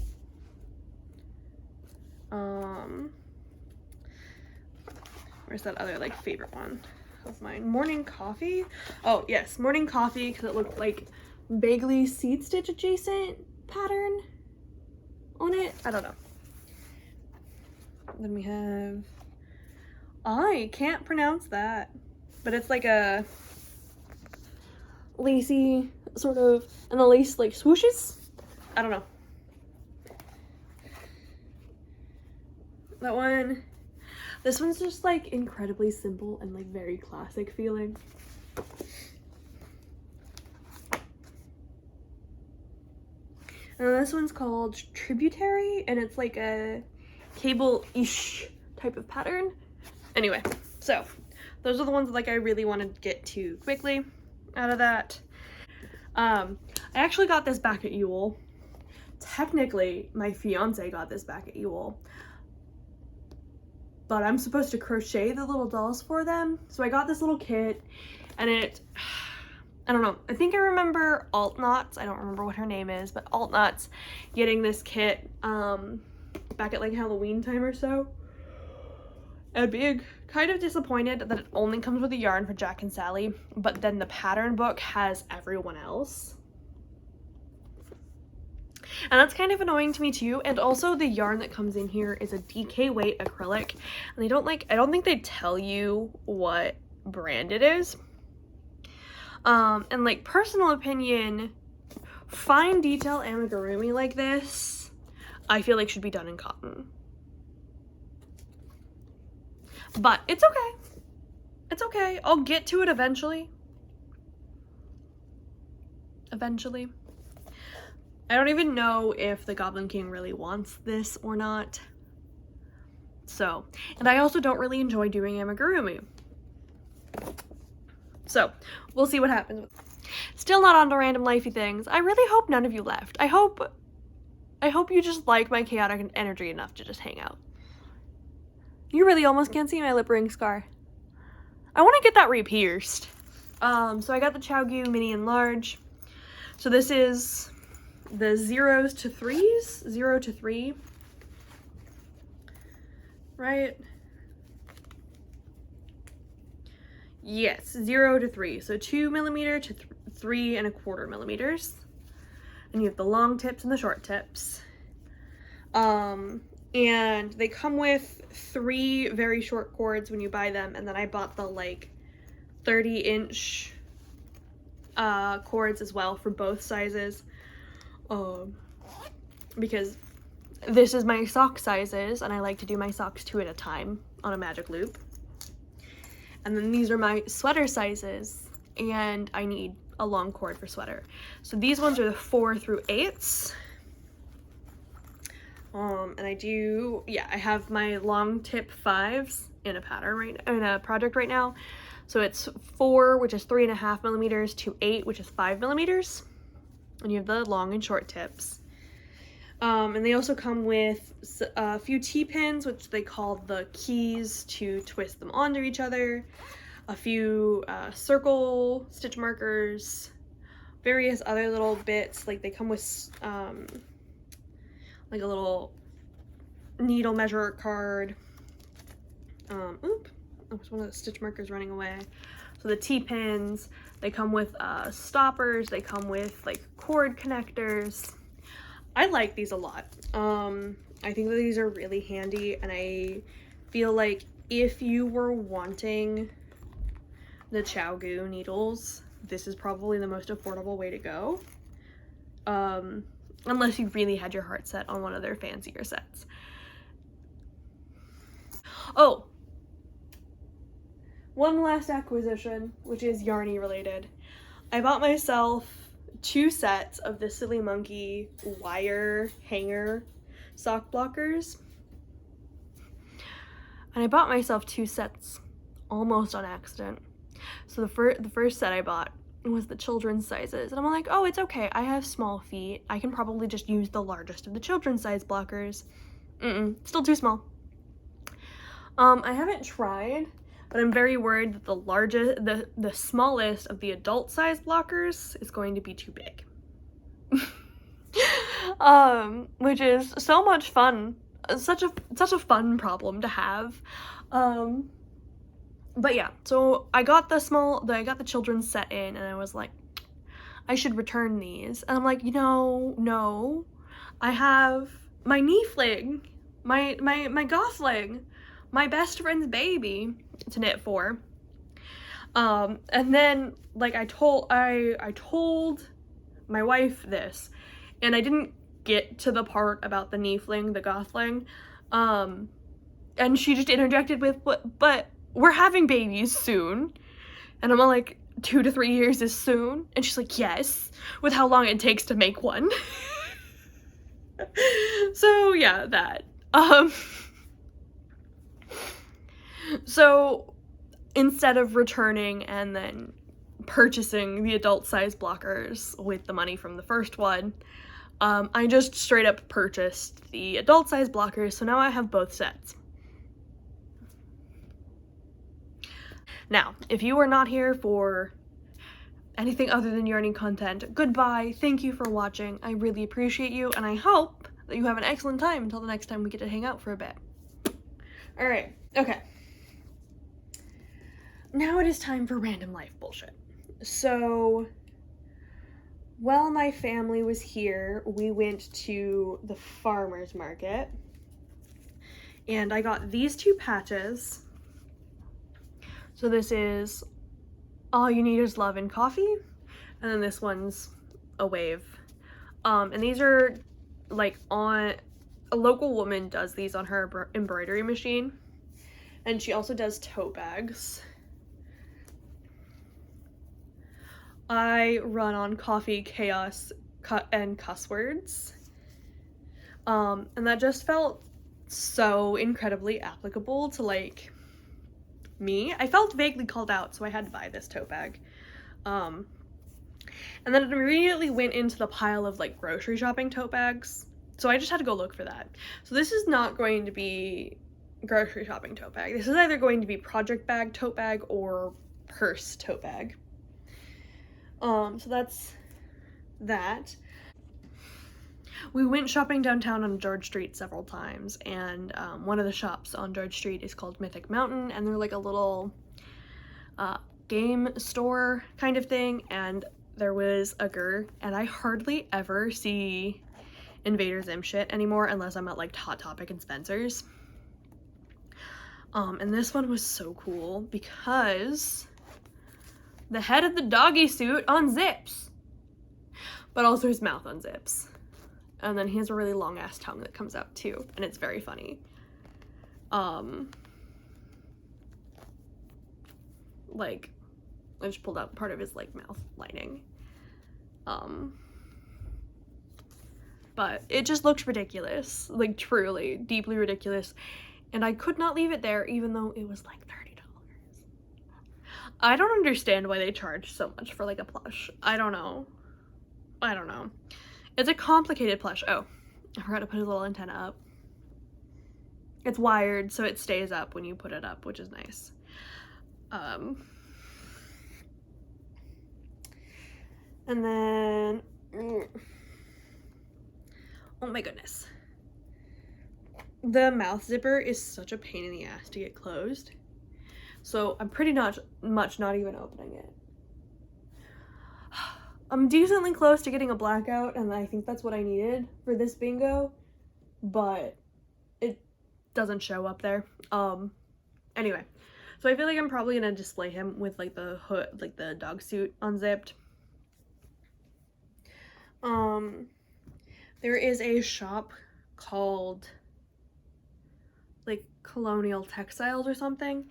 Where's that other like favorite one of mine? Morning Coffee. Oh yes, Morning Coffee, because it looked like vaguely seed stitch adjacent pattern on it. I don't know. Then we have, I can't pronounce that, but it's like a lacy sort of, and the lace like swooshes. I don't know. That one. This one's just like incredibly simple and like very classic feeling. And this one's called Tributary, and it's like a cable-ish type of pattern. Anyway, so those are the ones like I really want to get to quickly out of that. I actually got this back at Yule. Technically, my fiance got this back at Yule, but I'm supposed to crochet the little dolls for them. So I got this little kit, and it, I don't know, I think I remember Alt Knots, I don't remember what her name is, but Alt Knots getting this kit back at like Halloween time or so, and being kind of disappointed that it only comes with the yarn for Jack and Sally, but then the pattern book has everyone else. And that's kind of annoying to me too. And also the yarn that comes in here is a DK weight acrylic. And I don't think they tell you what brand it is. And like, personal opinion, fine detail amigurumi like this, I feel like should be done in cotton. But it's okay. It's okay. I'll get to it eventually. Eventually. I don't even know if the Goblin King really wants this or not. So, and I also don't really enjoy doing amigurumi. So, we'll see what happens. Still not on to random lifey things. I really hope none of you left. I hope you just like my chaotic energy enough to just hang out. You really almost can't see my lip ring scar. I want to get that re-pierced. So I got the ChiaoGoo mini and large. So this is the 0s to 3s, 0 to 3, right? Yes, 0 to 3, so 2 millimeter to 3¼ millimeters. And you have the long tips and the short tips. And they come with 3 very short cords when you buy them, and then I bought the like 30-inch cords as well for both sizes. Because this is my sock sizes, and I like to do my socks 2 at a time on a magic loop. And then these are my sweater sizes, and I need a long cord for sweater. So these ones are the 4 through 8s. And I have my long tip 5s in a pattern in a project right now. So it's 4, which is 3½ millimeters, to 8, which is 5 millimeters. And you have the long and short tips. And they also come with a few T-pins, which they call the keys to twist them onto each other, a few circle stitch markers, various other little bits. Like they come with like a little needle measure card. There's one of the stitch markers running away. So the T-pins, they come with stoppers, they come with like cord connectors. I like these a lot. I think that these are really handy, and I feel like if you were wanting the ChiaoGoo needles, this is probably the most affordable way to go. Unless you really had your heart set on one of their fancier sets. Oh, one last acquisition, which is yarny related. I bought myself 2 sets of the Silly Monkey wire hanger sock blockers. And I bought myself 2 sets almost on accident. So the first set I bought was the children's sizes, and I'm like, oh, it's okay, I have small feet, I can probably just use the largest of the children's size blockers. Still too small. I haven't tried, but I'm very worried that the smallest of the adult size blockers is going to be too big. Which is so much fun. Such a fun problem to have. But yeah, so I got the children's set in, and I was like, I should return these. And I'm like, no, I have my knee fling, my gothling, my best friend's baby to knit for. And then like I told my wife this, and I didn't get to the part about the knee fling, the gothling, and she just interjected with, but we're having babies soon. And I'm all like, 2 to 3 years is soon? And she's like, yes, with how long it takes to make one. So yeah, that. So instead of returning and then purchasing the adult size blockers with the money from the first one, I just straight up purchased the adult size blockers, so now I have both sets. Now, if you are not here for anything other than yarning content, goodbye, thank you for watching, I really appreciate you, and I hope that you have an excellent time until the next time we get to hang out for a bit. Alright, okay. Now it is time for random life bullshit. So, while my family was here, we went to the farmer's market and I got these two patches. So this is All You Need Is Love and Coffee, and then this one's a wave. And these are like on a local woman does these on her embroidery machine, and she also does tote bags. I run on coffee, chaos, and cuss words. And that just felt so incredibly applicable to like me. I felt vaguely called out, so I had to buy this tote bag. And then it immediately went into the pile of like grocery shopping tote bags, so I just had to go look for that. So this is not going to be grocery shopping tote bag. This is either going to be project bag tote bag or purse tote bag. So that's that. We went shopping downtown on George Street several times, and one of the shops on George Street is called Mythic Mountain, and they're like a little game store kind of thing, and there was a Gurr, and I hardly ever see Invader Zim shit anymore unless I'm at like Hot Topic and Spencer's. And this one was so cool because the head of the doggy suit unzips, but also his mouth unzips. And then he has a really long ass tongue that comes out too, and it's very funny. Like, I just pulled out part of his like mouth lining. But it just looked ridiculous, like truly, deeply ridiculous. And I could not leave it there even though it was like $30. I don't understand why they charge so much for like a plush. I don't know. It's a complicated plush. Oh, I forgot to put his little antenna up. It's wired, so it stays up when you put it up, which is nice. And then, oh my goodness. The mouth zipper is such a pain in the ass to get closed. So I'm pretty much not even opening it. I'm decently close to getting a blackout, and I think that's what I needed for this bingo, but it doesn't show up there. Anyway, so I feel like I'm probably gonna display him with like the hood, like the dog suit unzipped. There is a shop called like Colonial Textiles or something,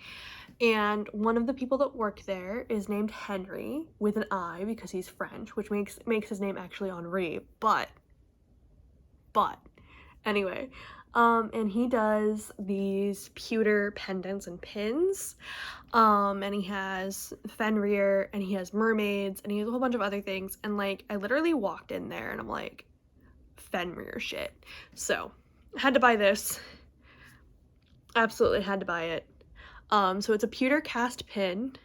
and one of the people that work there is named Henry with an I because he's French, which makes his name actually Henri, but anyway, and he does these pewter pendants and pins, and he has Fenrir, and he has mermaids, and he has a whole bunch of other things, and like I literally walked in there and I'm like, Fenrir shit. So I had to buy this. Absolutely had to buy it. So it's a pewter cast pin,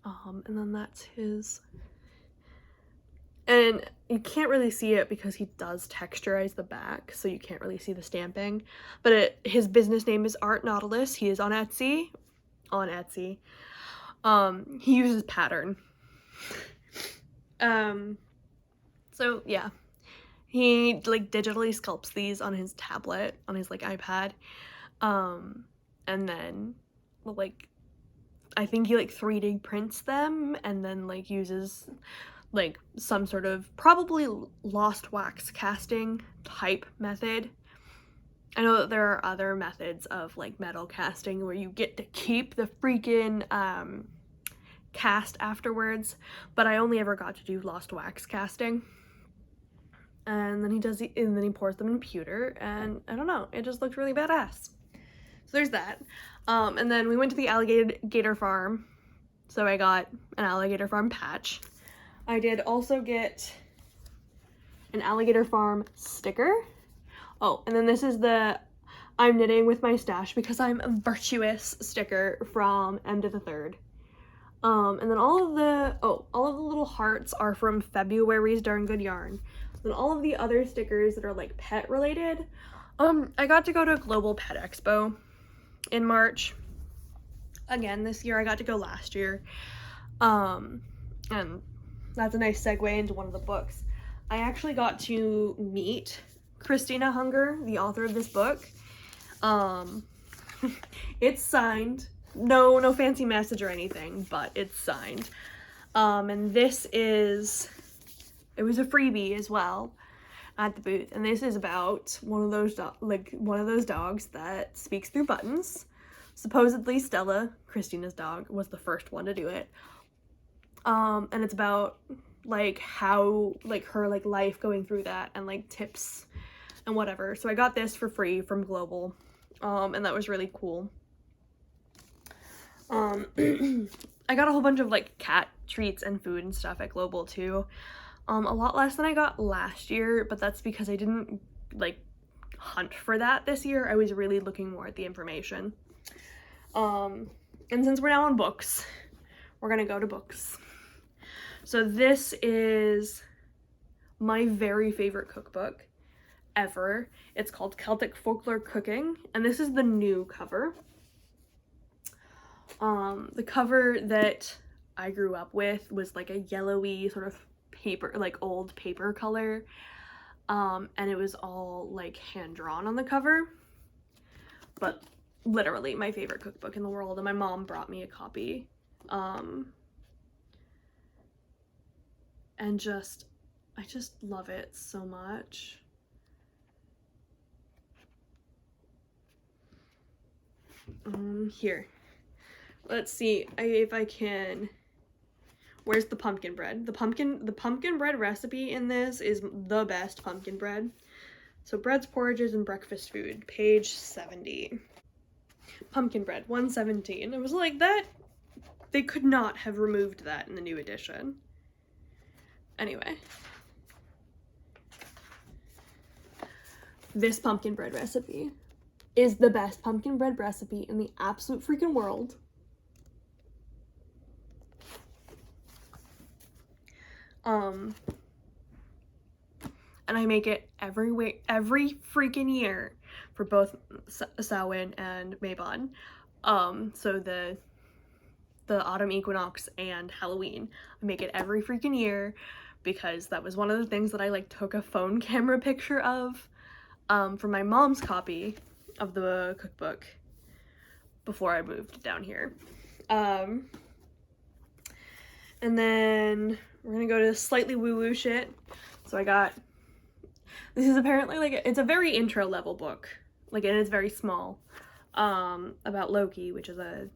and then that's his, and you can't really see it because he does texturize the back, so you can't really see the stamping, but his business name is Art Nautilus. He is on Etsy. He uses pattern. So yeah, he like digitally sculpts these on his tablet, on his like iPad, and then like I think he like 3D prints them and then like uses like some sort of probably lost wax casting type method. I know that there are other methods of like metal casting where you get to keep the freaking cast afterwards, but I only ever got to do lost wax casting. And then he pours them in pewter, and I don't know, it just looked really badass. So there's that. And then we went to the alligator farm, so I got an alligator farm patch. I did also get an alligator farm sticker. Oh, and then this is the I'm knitting with my stash because I'm virtuous sticker from M to the 3rd. And then all of the little hearts are from February's Darn Good Yarn. Then all of the other stickers that are like pet related, I got to go to Global Pet Expo in March. Again, this year I got to go last year. And that's a nice segue into one of the books. I actually got to meet Christina Hunger, the author of this book. It's signed. No fancy message or anything, but it's signed. And this is, it was a freebie as well at the booth, and this is about one of those dogs that speaks through buttons. Supposedly Stella, Christina's dog, was the first one to do it. And it's about like how like her like life going through that and like tips and whatever. So I got this for free from Global, and that was really cool. I got a whole bunch of like cat treats and food and stuff at Global too. A lot less than I got last year, but that's because I didn't like hunt for that this year. I was really looking more at the information. And since we're now on books, we're gonna go to books. So this is my very favorite cookbook ever. It's called Celtic Folklore Cooking, and this is the new cover. The cover that I grew up with was like a yellowy sort of paper, like old paper color, and it was all like hand drawn on the cover, but literally my favorite cookbook in the world, and my mom brought me a copy, and I just love it so much. Here, let's see if I can. Where's the pumpkin bread? The pumpkin bread recipe in this is the best pumpkin bread. So breads, porridges, and breakfast food, page 70. Pumpkin bread, 117. It was like that. They could not have removed that in the new edition. Anyway. This pumpkin bread recipe is the best pumpkin bread recipe in the absolute freaking world. And I make it every freaking year for both Samhain and Mabon. So the autumn equinox and Halloween. I make it every freaking year because that was one of the things that I like took a phone camera picture of for my mom's copy of the cookbook before I moved down here. And then we're gonna go to slightly woo-woo shit. So I got, this is apparently like, it's a very intro level book, like, and it's very small, about Loki, which is a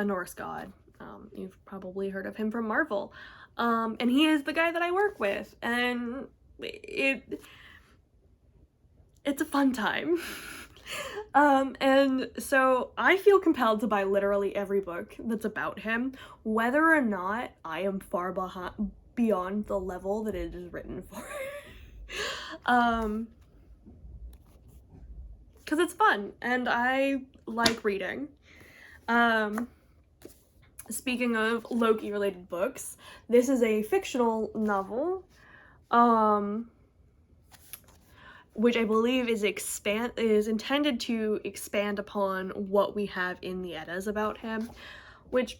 Norse god. You've probably heard of him from Marvel. And he is the guy that I work with, and it's a fun time. And so I feel compelled to buy literally every book that's about him, whether or not I am far beyond the level that it is written for. Because it's fun, and I like reading. Speaking of Loki-related books, this is a fictional novel, which I believe is intended to expand upon what we have in the Eddas about him, which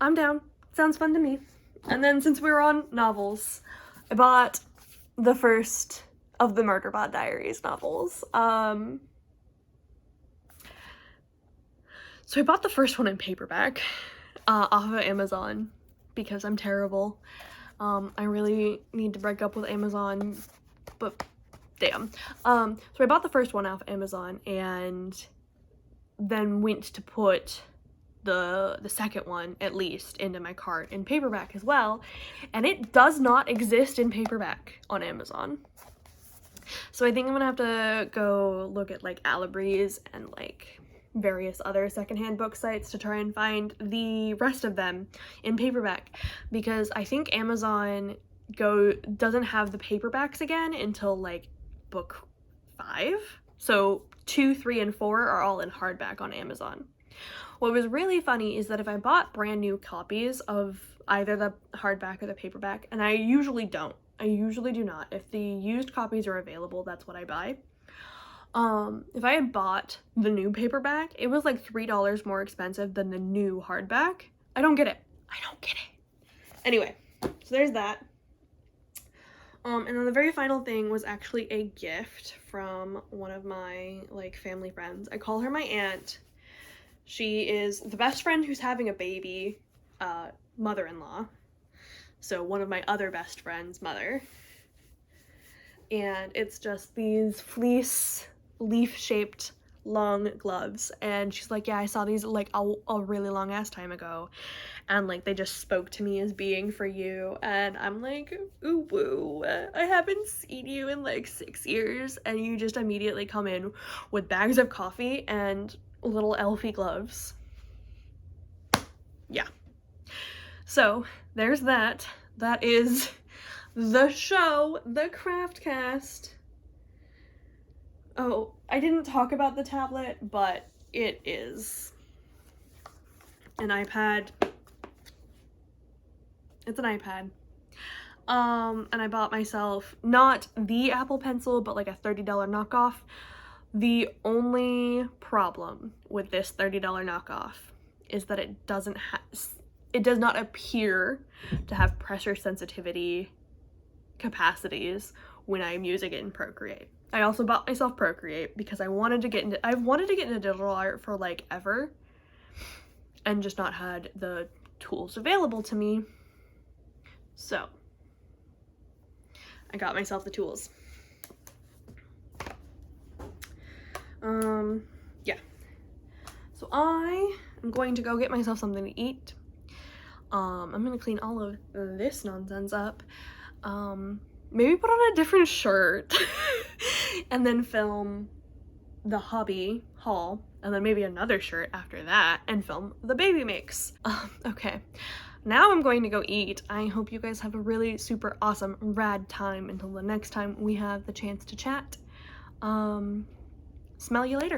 I'm down. Sounds fun to me. And then since we were on novels, I bought the first of the Murderbot Diaries novels. So I bought the first one in paperback off of Amazon because I'm terrible. I really need to break up with Amazon, but damn. So I bought the first one off Amazon and then went to put the second one, at least, into my cart in paperback as well, and it does not exist in paperback on Amazon. So I think I'm gonna have to go look at like Alibreeze and like various other secondhand book sites to try and find the rest of them in paperback, because I think Amazon doesn't have the paperbacks again until like book 5. So 2, 3, and 4 are all in hardback on Amazon. What was really funny is that if I bought brand new copies of either the hardback or the paperback, and I usually do not. If the used copies are available, that's what I buy. If I had bought the new paperback, it was like $3 more expensive than the new hardback. I don't get it. Anyway, So there's that. And then the very final thing was actually a gift from one of my, like, family friends. I call her my aunt. She is the best friend who's having a baby, mother-in-law. So one of my other best friends' mother. And it's just these fleece, leaf-shaped, long gloves. And she's like, yeah, I saw these, like, a really long-ass time ago. And, like, they just spoke to me as being for you. And I'm like, ooh, woo, I haven't seen you in, like, 6 years. And you just immediately come in with bags of coffee and little elfie gloves. Yeah. So, there's that. That is the show, the Craftcast. Oh, I didn't talk about the tablet, but it is an iPad. It's an iPad. And I bought myself not the Apple Pencil, but like a $30 knockoff. The only problem with this $30 knockoff is that it does not appear to have pressure sensitivity capacities when I'm using it in Procreate. I also bought myself Procreate because I've wanted to get into digital art for like ever and just not had the tools available to me. So I got myself the tools. Yeah. So I am going to go get myself something to eat. I'm gonna clean all of this nonsense up. Maybe put on a different shirt and then film the hobby haul, and then maybe another shirt after that and film the baby makes. Okay, now I'm going to go eat. I hope you guys have a really super awesome rad time until the next time we have the chance to chat. Smell you later.